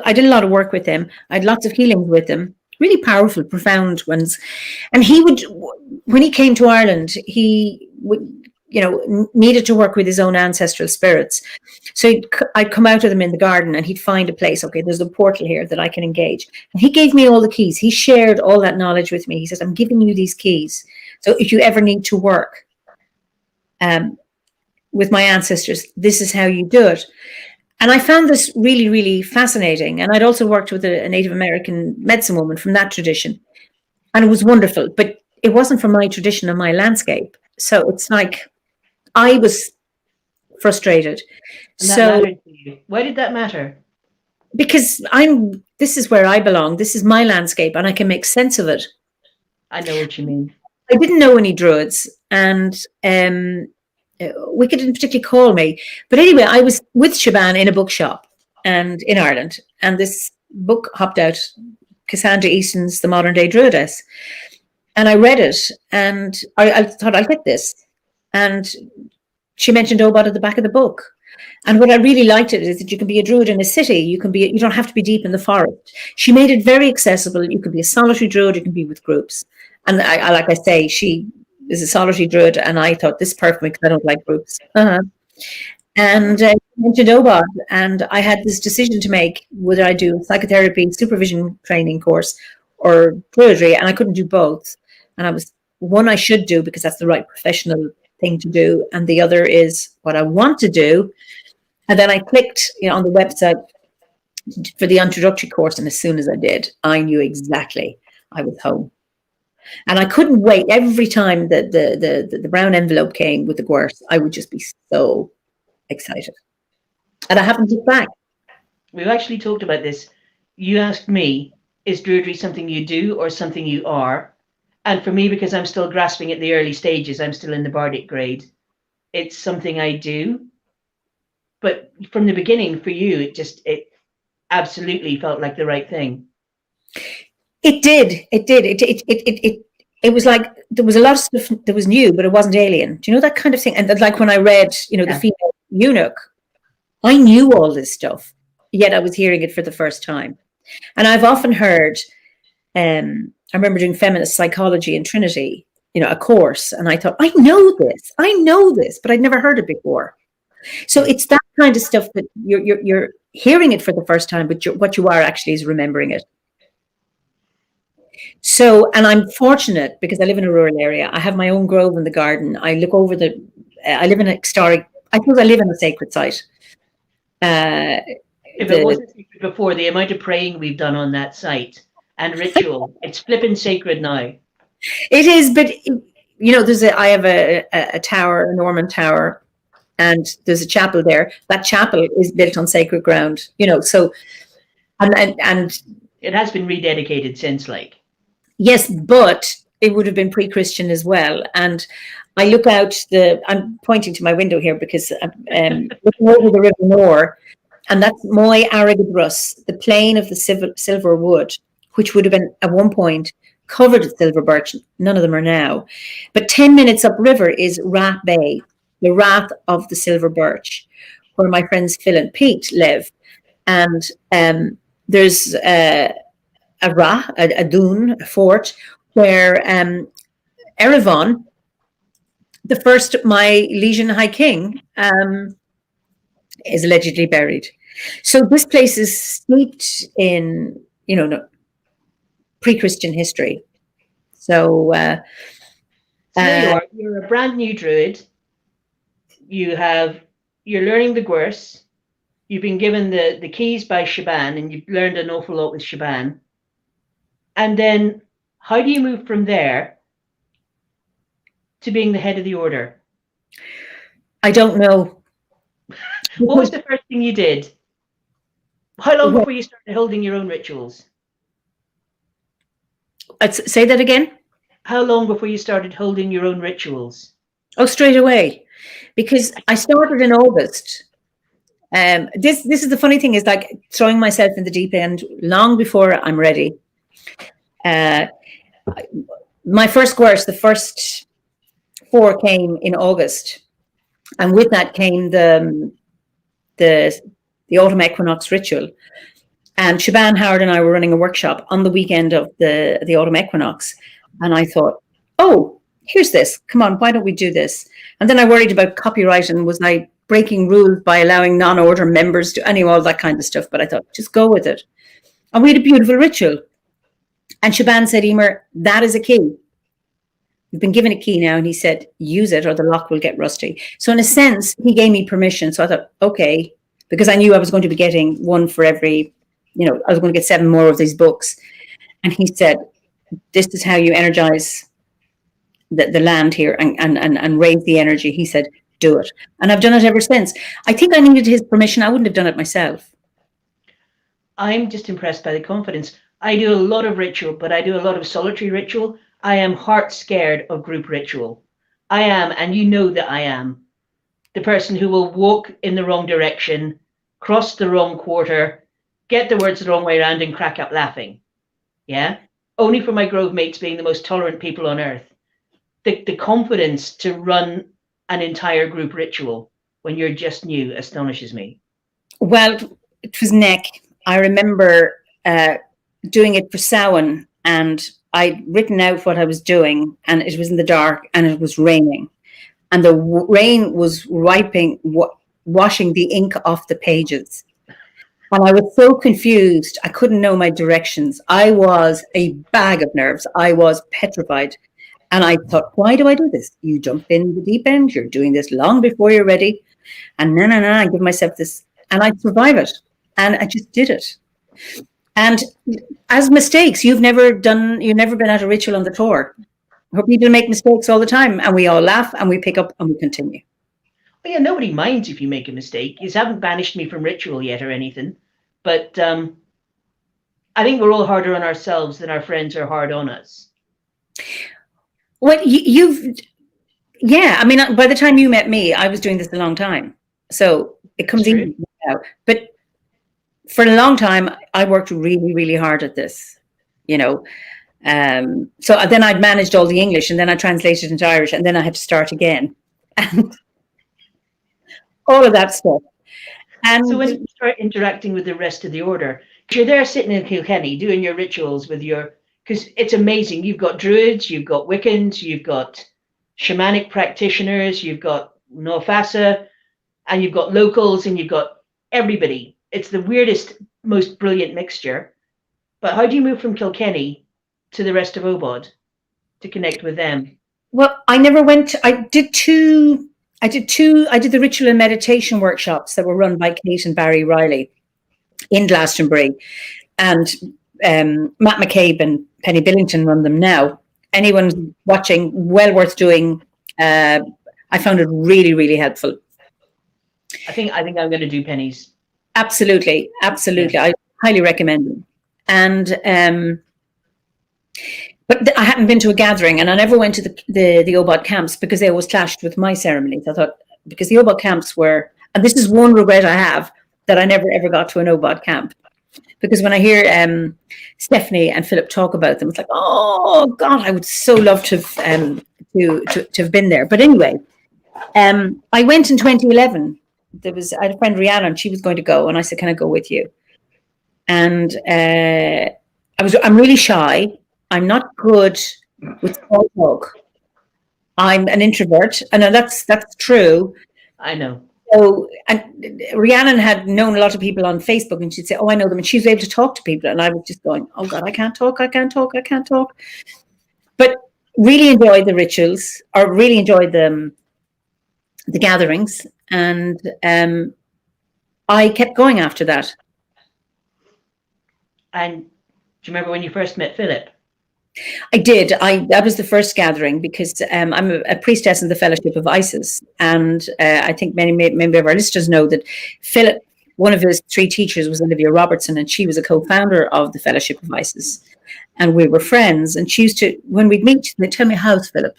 I did a lot of work with him. I had lots of healings with him, really powerful, profound ones. And he would, when he came to Ireland, he would, needed to work with his own ancestral spirits. So I'd come out of them in the garden and he'd find a place. Okay, there's a portal here that I can engage. And he gave me all the keys. He shared all that knowledge with me. He says, I'm giving you these keys. So if you ever need to work with my ancestors, this is how you do it. And I found this really, really fascinating. And I'd also worked with a Native American medicine woman from that tradition. And it was wonderful, but it wasn't from my tradition and my landscape. So it's like I was frustrated. And that mattered to you. Why did that matter? Because this is where I belong. This is my landscape and I can make sense of it. I know what you mean. I didn't know any druids, and Wicked didn't particularly call me. But anyway, I was with Shaban in a bookshop and in Ireland, and this book hopped out, Cassandra Easton's The Modern Day Druidess. And I read it, and I thought, I'll get this. And she mentioned OBOD at the back of the book. And what I really liked it is that you can be a druid in a city. You don't have to be deep in the forest. She made it very accessible. You can be a solitary druid. You can be with groups. And I like I say, she is a solitary druid, and I thought this is perfect because I don't like groups. And I mentioned OBOD, and I had this decision to make: would I do a psychotherapy supervision training course or druidry? And I couldn't do both. And I was one I should do because that's the right professional thing to do, and the other is what I want to do. And then I clicked, on the website for the introductory course, and as soon as I did, I knew exactly I was home. And I couldn't wait. Every time the brown envelope came with the course, I would just be so excited. And I haven't looked back. We've actually talked about this. You asked me, is druidry something you do or something you are? And for me, because I'm still grasping at the early stages, I'm still in the Bardic grade, it's something I do. But from the beginning, for you, it absolutely felt like the right thing. It did. It was like there was a lot of stuff that was new, but it wasn't alien. Do you know that kind of thing? And like when I read, the female eunuch, I knew all this stuff, yet I was hearing it for the first time. And I've often heard, I remember doing feminist psychology in Trinity, a course, and I thought, I know this, but I'd never heard it before. So it's that kind of stuff that you're hearing it for the first time, but what you are actually is remembering it. So, and I'm fortunate because I live in a rural area. I have my own grove in the garden. I look over I live in I suppose I live in a sacred site. If it wasn't sacred before, the amount of praying we've done on that site and ritual, it's flipping sacred now. It is, but I have a tower, a Norman tower, and there's a chapel there. That chapel is built on sacred ground, so, and it has been rededicated since, like. Yes, but it would have been pre-Christian as well. And I look out I'm pointing to my window here because I'm looking over the River Nore, and that's Moy Aragabrus, the plain of the silver wood, which would have been at one point covered with silver birch. None of them are now. But 10 minutes upriver is Rath Bay, the Rath of the silver birch, where my friends Phil and Pete live. And there's a dune, a fort, where Erevan, the first Milesian High King, is allegedly buried. So this place is steeped in, pre-Christian history. So, So there you are. You're a brand new druid. You're learning the Gwers. You've been given the keys by Shaban, and you've learned an awful lot with Shaban. And then how do you move from there to being the head of the order? I don't know. What was the first thing you did? How long before you started holding your own rituals? Say that again? How long before you started holding your own rituals? Oh, straight away. Because I started in August. This is the funny thing, is like throwing myself in the deep end long before I'm ready. My first course, the first 4 came in August, and with that came the autumn equinox ritual. And Shaban, Howard, and I were running a workshop on the weekend of the autumn equinox, and I thought, oh, here's this. Come on, why don't we do this? And then I worried about copyright and was I breaking rules by allowing non-order members to all that kind of stuff. But I thought, just go with it. And we had a beautiful ritual. And Shaban said, Eimear, that is a key. You've been given a key now. And he said, use it or the lock will get rusty. So in a sense, he gave me permission. So I thought, okay, because I knew I was going to be getting one for every, I was going to get 7 more of these books. And he said, this is how you energize the land here and raise the energy. He said, do it. And I've done it ever since. I think I needed his permission. I wouldn't have done it myself. I'm just impressed by the confidence. I do a lot of ritual, but I do a lot of solitary ritual. I am heart scared of group ritual. I am, and you know that I am, the person who will walk in the wrong direction, cross the wrong quarter, get the words the wrong way around and crack up laughing. Yeah? Only for my grove mates being the most tolerant people on earth. The confidence to run an entire group ritual when you're just new astonishes me. Well, it was neck. I remember doing it for Samhain, and I'd written out what I was doing, and it was in the dark and it was raining, and the rain was washing the ink off the pages. And I was so confused. I couldn't know my directions. I was a bag of nerves. I was petrified. And I thought, why do I do this? You jump in the deep end. You're doing this long before you're ready. And I give myself this, and I survive it. And I just did it. And as mistakes, you've never been at a ritual on the tour where people make mistakes all the time, and we all laugh and we pick up and we continue. Well, yeah, nobody minds if you make a mistake. You haven't banished me from ritual yet or anything. But I think we're all harder on ourselves than our friends are hard on us. Well, I mean, by the time you met me, I was doing this a long time. So it comes easy now. But for a long time, I worked really, really hard at this, So then I'd managed all the English, and then I translated into Irish, and then I had to start again. And all of that stuff. And so when you start interacting with the rest of the order, you're there sitting in Kilkenny doing your rituals because it's amazing. You've got druids, you've got Wiccans, you've got shamanic practitioners, you've got Nófasa, and you've got locals, and you've got everybody. It's the weirdest, most brilliant mixture. But how do you move from Kilkenny to the rest of OBOD to connect with them? Well, I never went. I did the ritual and meditation workshops that were run by Kate and Barry Riley in Glastonbury, and Matt McCabe and Penny Billington run them now. Anyone watching, well worth doing. I found it really, really helpful. I think I'm going to do Penny's. Absolutely. Yeah. I highly recommend them. And but I hadn't been to a gathering, and I never went to the OBOD camps because they always clashed with my ceremonies. I thought, because the OBOD camps were, and this is one regret I have, that I never ever got to an OBOD camp. Because when I hear Stephanie and Philip talk about them, it's like, oh God, I would so love to have been there. But anyway, I went in 2011. I had a friend, Rihanna, and she was going to go, and I said, can I go with you? And I'm really shy. I'm not good with small talk. I'm an introvert, and that's true. I know. So, and Rhiannon had known a lot of people on Facebook, and she'd say, "Oh, I know them," and she was able to talk to people, and I was just going, "Oh God, I can't talk." but really enjoyed the rituals, or really enjoyed the gatherings, and I kept going after that. And do you remember when you first met Philip? I did. That was the first gathering, because I'm a priestess in the Fellowship of Isis, and I think many of our listeners know that Philip, one of his 3 teachers, was Olivia Robertson, and she was a co-founder of the Fellowship of Isis, and we were friends. And she used to, when we'd meet, they'd tell me, "How's Philip?"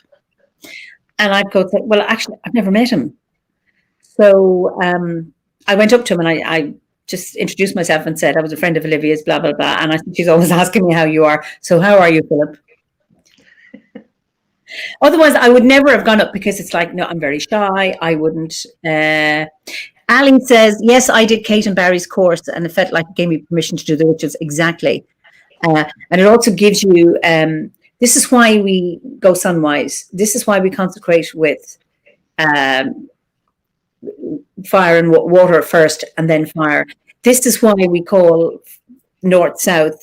And I'd go, "Well, actually, I've never met him." So I went up to him, and I just introduced myself and said I was a friend of Olivia's, blah, blah, blah. And I think she's always asking me how you are. So how are you, Philip? Otherwise, I would never have gone up, because it's like, no, I'm very shy. I wouldn't. Ali says, yes, I did Kate and Barry's course, and it felt like it gave me permission to do the rituals. Exactly. And it also gives you, this is why we go sunwise. This is why we consecrate with fire and water first, and then fire. This is why we call north, south,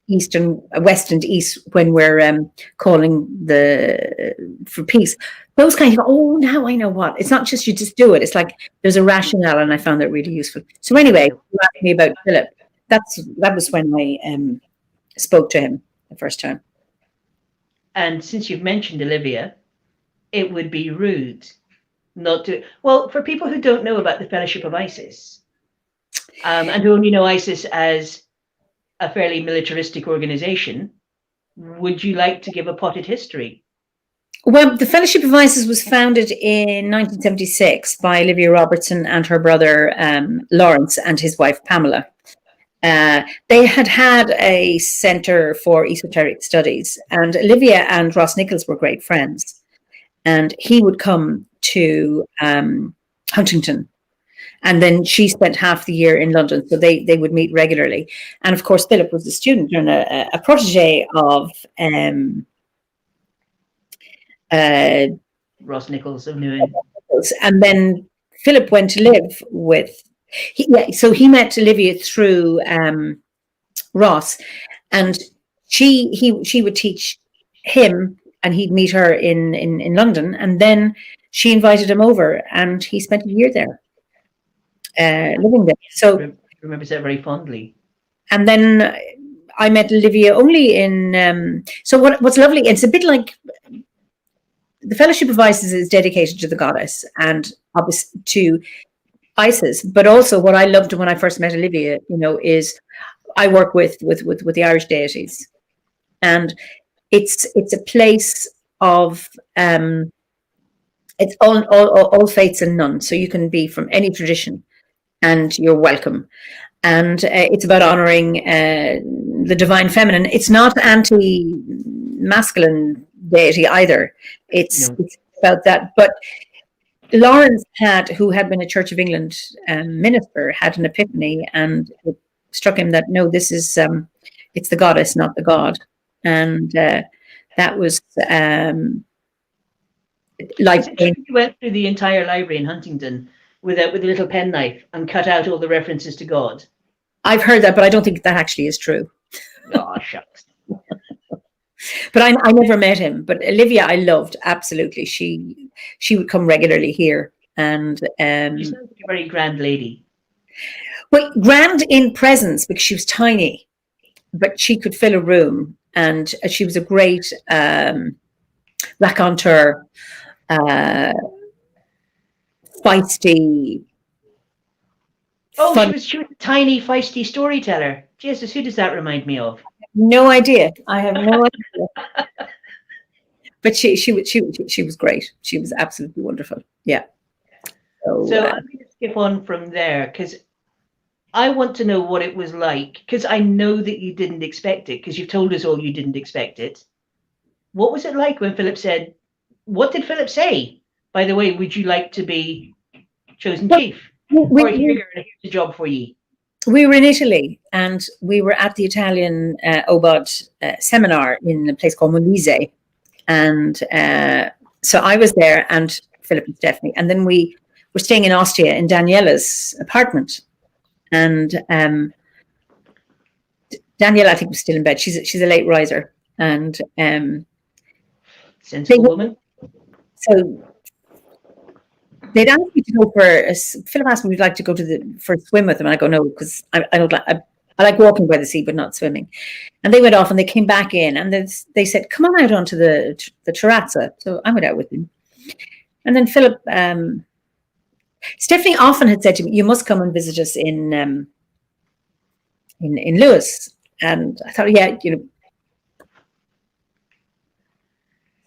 east and west and east when we're calling for peace. Those kind of, oh, now I know what. It's not just you just do it. It's like there's a rationale, and I found that really useful. So anyway, you asked me about Philip. That was when I spoke to him the first time. And since you've mentioned Olivia, it would be rude not to. Well, for people who don't know about the Fellowship of Isis, and who only know Isis as a fairly militaristic organization, would you like to give a potted history? Well, the Fellowship of Isis was founded in 1976 by Olivia Robertson and her brother Lawrence and his wife Pamela. They had a centre for esoteric studies, and Olivia and Ross Nichols were great friends, and he would come to Huntington, and then she spent half the year in London, so they would meet regularly. And of course, Philip was a student and a protege of Ross Nichols of Newark. And then Philip went to live with, so he met Olivia through Ross, and she would teach him, and he'd meet her in London, and then she invited him over, and he spent a year there, living there. So I remember that very fondly. And then I met Olivia only in. So what's lovely? It's a bit like the Fellowship of Isis is dedicated to the goddess and obviously to Isis, but also what I loved when I first met Olivia, is I work with the Irish deities, and it's a place of it's all faiths and none, so you can be from any tradition, and you're welcome. And it's about honoring the divine feminine. It's not anti-masculine deity either. It's about that. But Lawrence who had been a Church of England minister, had an epiphany, and it struck him that no, this is it's the goddess, not the god. And that was like he went through the entire library in Huntington with a little penknife and cut out all the references to God. I've heard that, but I don't think that actually is true. Oh, shucks. But I never met him. But Olivia, I loved, absolutely. She would come regularly here, and She sounds like a very grand lady. Well, grand in presence because she was tiny, but she could fill a room, and she was a great raconteur, feisty. Oh, she was a tiny, feisty storyteller. Jesus, who does that remind me of? No idea. I have no idea. But she was great. She was absolutely wonderful. Yeah. So I'm going to skip on from there because I want to know what it was like, because I know that you didn't expect it, because you've told us all you didn't expect it. What was it like when Philip said, what did Philip say? By the way, would you like to be chosen chief? Or here's a job for you? We were in Italy, and we were at the Italian OBOD seminar in a place called Molise. And so I was there, and Philip and Stephanie. And then we were staying in Ostia in Daniela's apartment. And Daniela, I think, was still in bed. She's a late riser. And Sensible woman. So they'd asked me to go Philip asked me if we'd like to go for a swim with them. And I go, no, because I don't like, I like walking by the sea, but not swimming. And they went off and they came back in and they said, come on out onto the terrazza. So I went out with them. And then Philip, Stephanie often had said to me, you must come and visit us in Lewis. And I thought, yeah,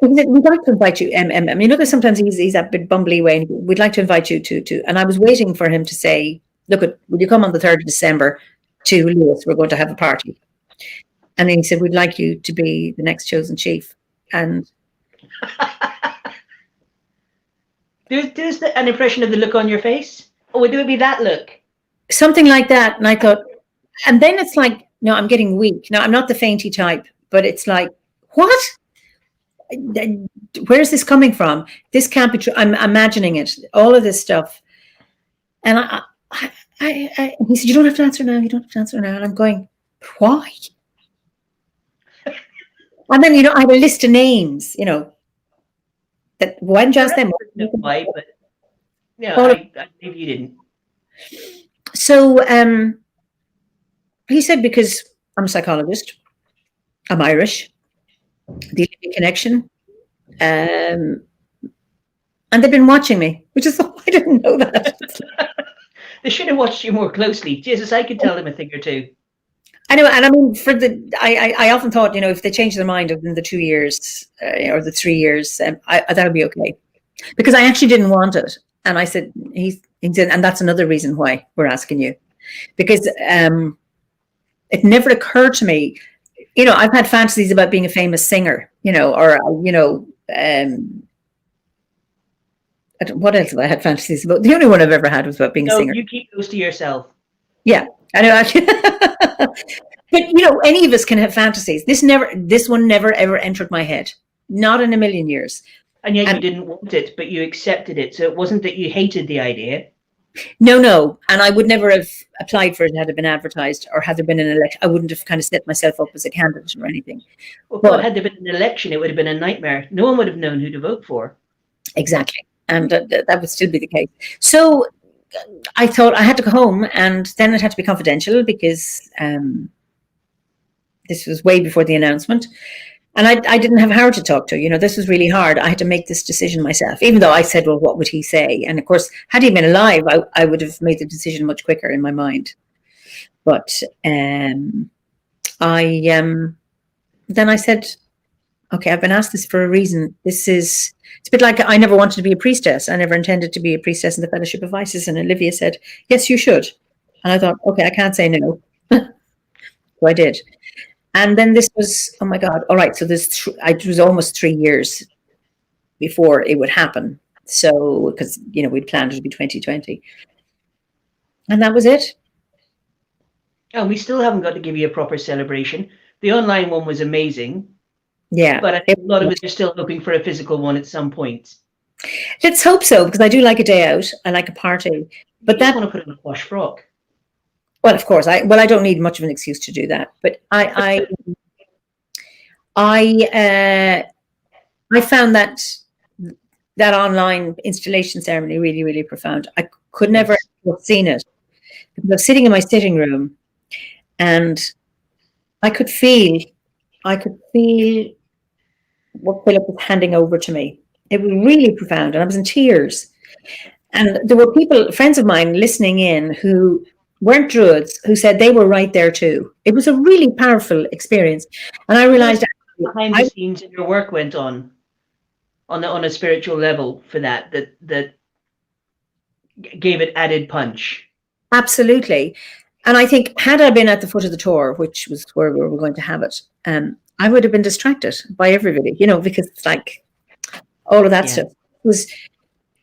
we'd like to invite you. I mean, look, sometimes he's a bit bumbly way. And we'd like to invite you to. And I was waiting for him to say, look, will you come on the 3rd of December to Lewis? We're going to have a party. And then he said, we'd like you to be the next chosen chief. And there's an impression of the look on your face. Or would it be that look? Something like that. And I thought, and then it's like, no, I'm getting weak. No, I'm not the fainty type, but it's like, what? Where is this coming from? This can't be true. I'm imagining it, all of this stuff. And he said, you don't have to answer now. You don't have to answer now. And I'm going, why? And then, I have a list of names, that why didn't you ask them? Why, but I believe you didn't. So he said, because I'm a psychologist, I'm Irish, the Olympic connection, and they've been watching me, which is, I didn't know that. They should have watched you more closely. Jesus, I could tell them a thing or two. I know, and I mean, I often thought, if they change their mind within the 2 years or the 3 years, that would be okay, because I actually didn't want it. And I said, he said, and that's another reason why we're asking you, because it never occurred to me. I've had fantasies about being a famous singer, or what else have I had fantasies about? The only one I've ever had was about being a singer. You keep those to yourself. Yeah, I know. But any of us can have fantasies. This one never ever entered my head, not in a million years. And yet you didn't want it, but you accepted it. So it wasn't that you hated the idea. No, and I would never have applied for it had it been advertised, or had there been an election. I wouldn't have kind of set myself up as a candidate or anything. Well, but had there been an election, it would have been a nightmare. No one would have known who to vote for. Exactly, and that would still be the case. So I thought I had to go home, and then it had to be confidential, because this was way before the announcement. And I didn't have Howard to talk to. This was really hard. I had to make this decision myself, even though I said, well, what would he say? And of course, had he been alive, I would have made the decision much quicker in my mind. But then I said, okay, I've been asked this for a reason. It's a bit like, I never wanted to be a priestess. I never intended to be a priestess in the Fellowship of Isis. And Olivia said, yes, you should. And I thought, okay, I can't say no. So I did. And then this was, oh my God, all right. So it was almost 3 years before it would happen. So, because, we'd planned it to be 2020. And that was it. Oh, we still haven't got to give you a proper celebration. The online one was amazing. Yeah. But I think a lot of us are still hoping for a physical one at some point. Let's hope so, because I do like a day out. I like a party. But I want to put on a posh frock. Well, of course, I don't need much of an excuse to do that. But I found that online installation ceremony really, really profound. I could never have seen it, because I was sitting in my sitting room, and I could feel what Philip was handing over to me. It was really profound, and I was in tears. And there were friends of mine listening in, who weren't Druids, who said they were right there too. It was a really powerful experience. And I realized behind the scenes in your work went on a spiritual level for that gave it added punch. Absolutely. And I think, had I been at the foot of the tour, which was where we were going to have it, I would have been distracted by everybody, because it's like all of that stuff. It was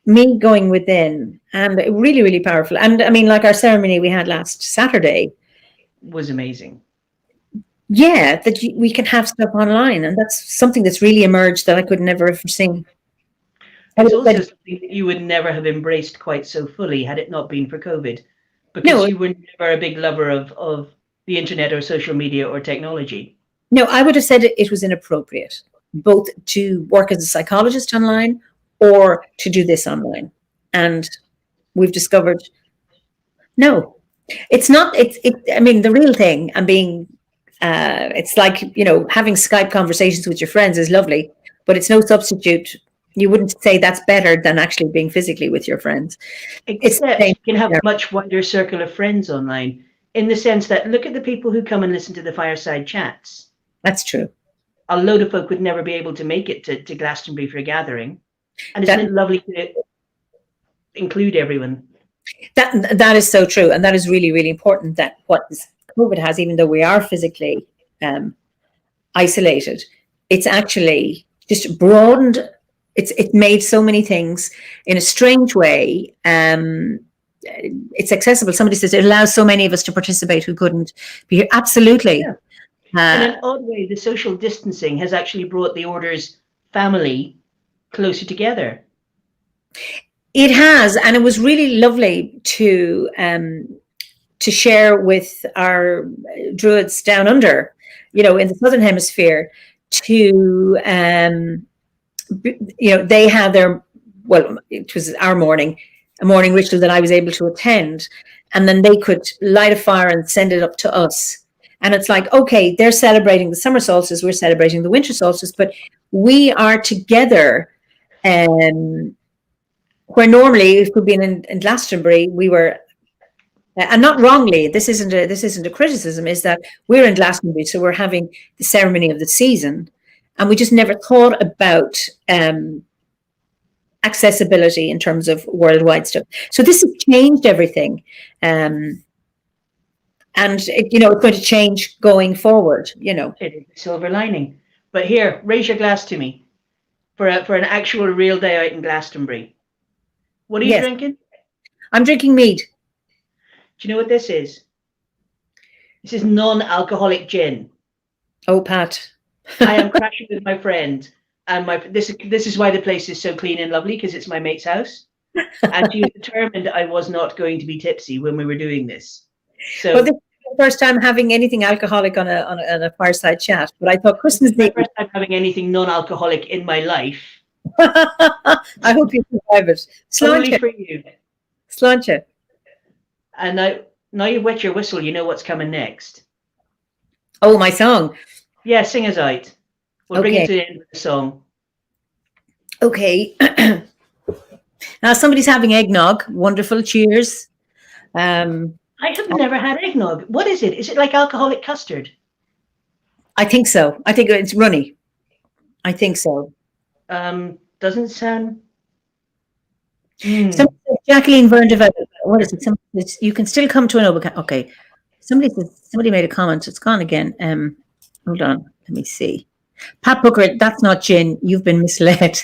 me going within, and really, really powerful. And I mean, like our ceremony we had last Saturday was amazing. Yeah, that we can have stuff online, and that's something that's really emerged that I could never have foreseen. It's also something that you would never have embraced quite so fully had it not been for COVID, because you were never a big lover of the internet or social media or technology. No, I would have said it was inappropriate. both to work as a psychologist online or to do this online. And we've discovered, no, it's not. I mean, the real thing and being, it's like, having Skype conversations with your friends is lovely, but it's no substitute. You wouldn't say that's better than actually being physically with your friends. Except you can have a much wider circle of friends online, in the sense that, look at the people who come and listen to the Fireside Chats. That's true. A load of folk would never be able to make it to Glastonbury for a gathering. And isn't it lovely to include everyone? That is so true. And that is really, really important, that what COVID has, even though we are physically isolated, it's actually just broadened. It's made so many things in a strange way. It's accessible. Somebody says it allows so many of us to participate who couldn't be here. Absolutely. Yeah. In an odd way, the social distancing has actually brought the Order's family closer together. It has, and it was really lovely to share with our Druids down under, in the Southern Hemisphere, to they had their, well, it was a morning ritual that I was able to attend, and then they could light a fire and send it up to us. And it's like, okay, they're celebrating the summer solstice, we're celebrating the winter solstice, but we are together. Where normally, if we'd been in Glastonbury, we were, and not wrongly, this isn't a criticism, is that we're in Glastonbury, so we're having the ceremony of the season, and we just never thought about accessibility in terms of worldwide stuff. So this has changed everything. And it's going to change going forward. It is a silver lining. But here, raise your glass to me for an actual real day out in Glastonbury. What are you drinking? I'm drinking mead. Do you know what this is? This is non-alcoholic gin. Oh, Pat. I am crashing with my friend, and this is why the place is so clean and lovely, because it's my mate's house, and she was determined I was not going to be tipsy when we were doing this. So, well, this is the first time having anything alcoholic on a fireside chat, but I thought Christmas Day. First time having anything non-alcoholic in my life. I hope you survive it. Only for you. Sláinte. And now you've wet your whistle, you know what's coming next. Oh, my song. Yeah, sing us out. We'll bring it to the end of the song. Okay. Now somebody's having eggnog. Wonderful. Cheers. I have never had eggnog. What is it? Is it like alcoholic custard? I think so. I think it's runny. I think so. Doesn't sound. Jacqueline Verndeveld. What is it? You can still come to an OBOD. Okay. Somebody made a comment. It's gone again. Hold on. Let me see. Pat Booker, that's not gin. You've been misled.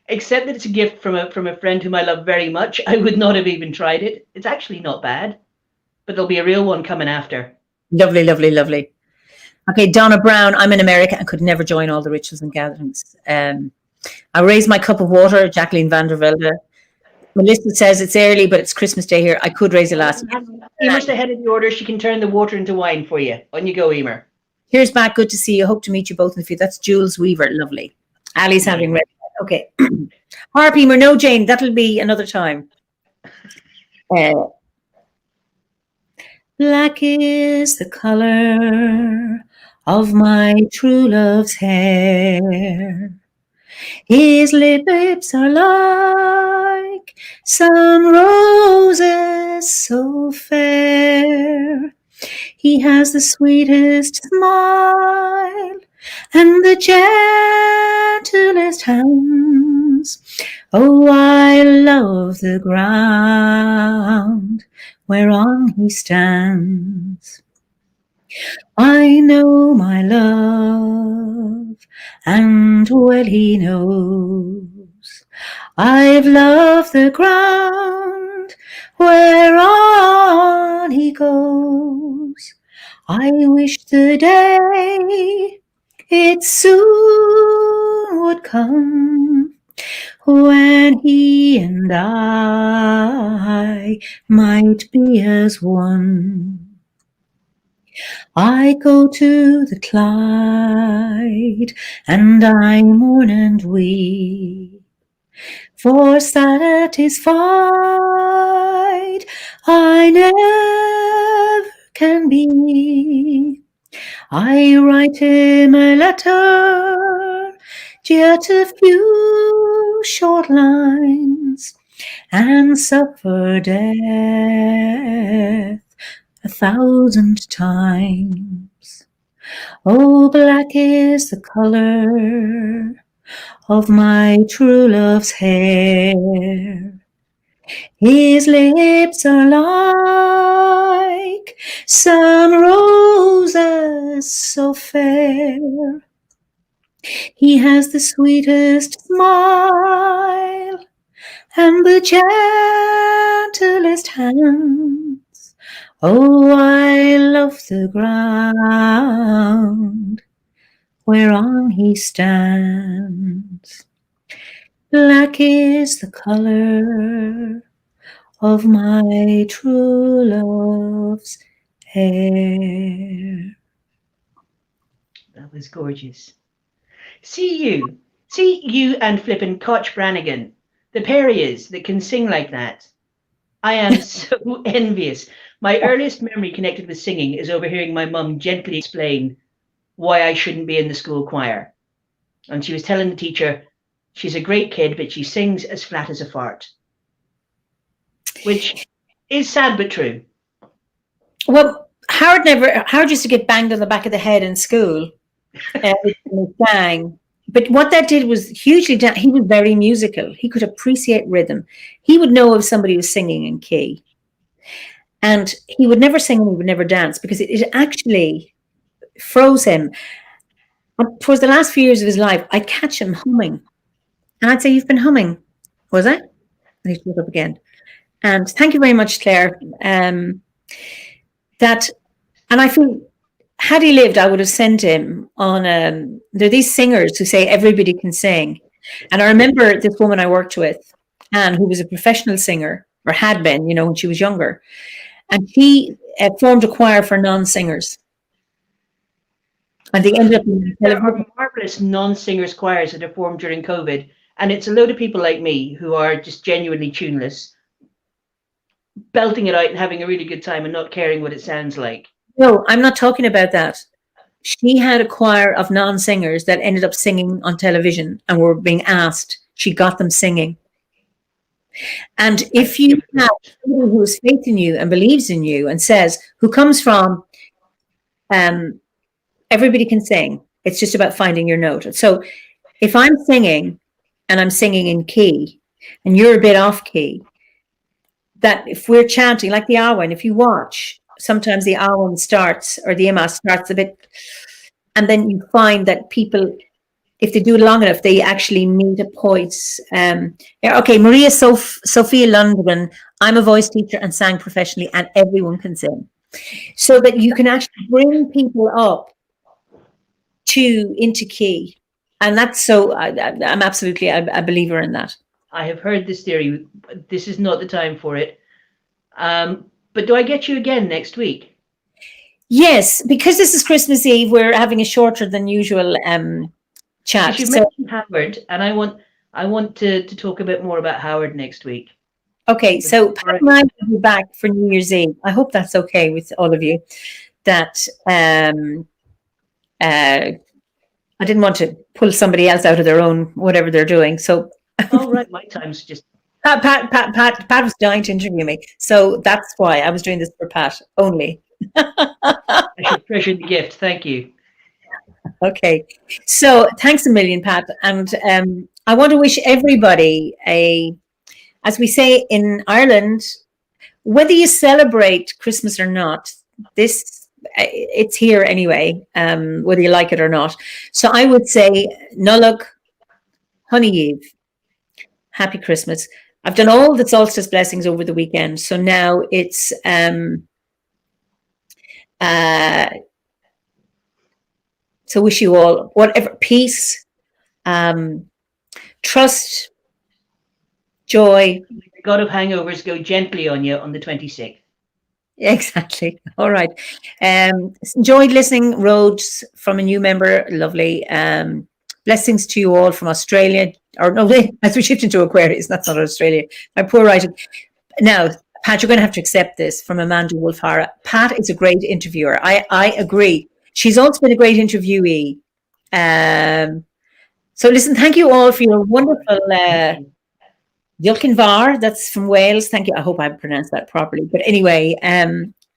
Except that it's a gift from a friend whom I love very much. I would not have even tried it. It's actually not bad, but there'll be a real one coming after. Lovely, lovely, lovely. Okay, Donna Brown. I'm in America and could never join all the rituals and gatherings. I raise my cup of water. Jacqueline Vandervelde. Melissa says it's early, but it's Christmas Day here. I could raise a glass. Emer's ahead of the order. She can turn the water into wine for you. On you go, Eimear. Here's back. Good to see you. Hope to meet you both in the future. That's Jules Weaver. Lovely. Ali's having red. Okay. Harp, Eimear. No, Jane. That'll be another time. Black is the color of my true love's hair. His lips are like some roses so fair. He has the sweetest smile and the gentlest hands. Oh, I love the ground whereon he stands. I know my love, and well he knows. I've loved the ground whereon he goes. I wish the day it soon would come when he and I might be as one. I go to the Clyde, and I mourn and weep, for satisfied I never can be. I write him a letter, yet a few short lines, and suffer death 1,000 times. Oh, black is the color of my true love's hair. His lips are like sun roses so fair. He has the sweetest smile and the gentlest hands. Oh, I love the ground whereon he stands. Black is the color of my true love's hair. That was gorgeous. See you and flippin' Koch Brannigan, the pair of yous that can sing like that. I am so envious. My earliest memory connected with singing is overhearing my mum gently explain why I shouldn't be in the school choir. And she was telling the teacher, she's a great kid, but she sings as flat as a fart. Which is sad but true. Well, Howard used to get banged on the back of the head in school. Sang. But what that did was hugely he was very musical. He could appreciate rhythm. He would know if somebody was singing in key. And he would never sing and he would never dance because it actually froze him. And towards the last few years of his life, I'd catch him humming. And I'd say, "You've been humming." Was I? And he'd look up again. And thank you very much, Claire. And I feel, had he lived, I would have sent him on, there are these singers who say everybody can sing. And I remember this woman I worked with, Anne, who was a professional singer, or had been, when she was younger. And she formed a choir for non-singers. And they ended up in there are marvelous non-singers choirs that are formed during COVID. And it's a load of people like me who are just genuinely tuneless, belting it out and having a really good time and not caring what it sounds like. No, I'm not talking about that. She had a choir of non-singers that ended up singing on television and were being asked. She got them singing. And if you have somebody who has faith in you and believes in you and says, who comes from, everybody can sing. It's just about finding your note. So if I'm singing and I'm singing in key and you're a bit off key, that if we're chanting like the Awen, if you watch, sometimes the Awen starts or the Ima starts a bit, and then you find that people, if they do it long enough, they actually meet a point. Okay, Maria Sophia Lundgren, I'm a voice teacher and sang professionally, and everyone can sing. So that you can actually bring people up into key. And that's so, I'm absolutely a believer in that. I have heard this theory. This is not the time for it. But do I get you again next week? Yes, because this is Christmas Eve, we're having a shorter than usual chat. You mentioned Howard, and I want to talk a bit more about Howard next week. Okay, so Pat and I will be back for New Year's Eve. I hope that's okay with all of you. That I didn't want to pull somebody else out of their own whatever they're doing. So, all right, my time's just. Pat was dying to interview me, so that's why I was doing this for Pat only. I should treasure the gift. Thank you. Okay, so thanks a million, Pat, and I want to wish everybody as we say in Ireland, whether you celebrate Christmas or not, it's here anyway, whether you like it or not. So I would say Nullag, Honey Eve, Happy Christmas. I've done all the solstice blessings over the weekend, so now it's so wish you all whatever peace, trust, joy. The God of hangovers go gently on you on the 26th. Exactly. All right. Enjoyed listening. Rhodes from a new member. Lovely. Blessings to you all from Australia. Or no, as we shift into Aquarius, that's not Australia. My poor writing. Now, Pat, you're going to have to accept this from Amanda Wolfhara. Pat is a great interviewer. I agree. She's also been a great interviewee. So listen, thank you all for your wonderful Dilkenvar, that's from Wales. Thank you. I hope I pronounced that properly. But anyway,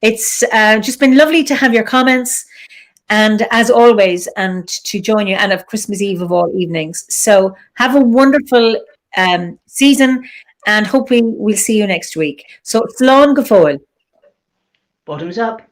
it's just been lovely to have your comments, and as always, and to join you, and of Christmas Eve of all evenings. So have a wonderful season, and hopefully we'll see you next week. So slán go fóill. Bottoms up.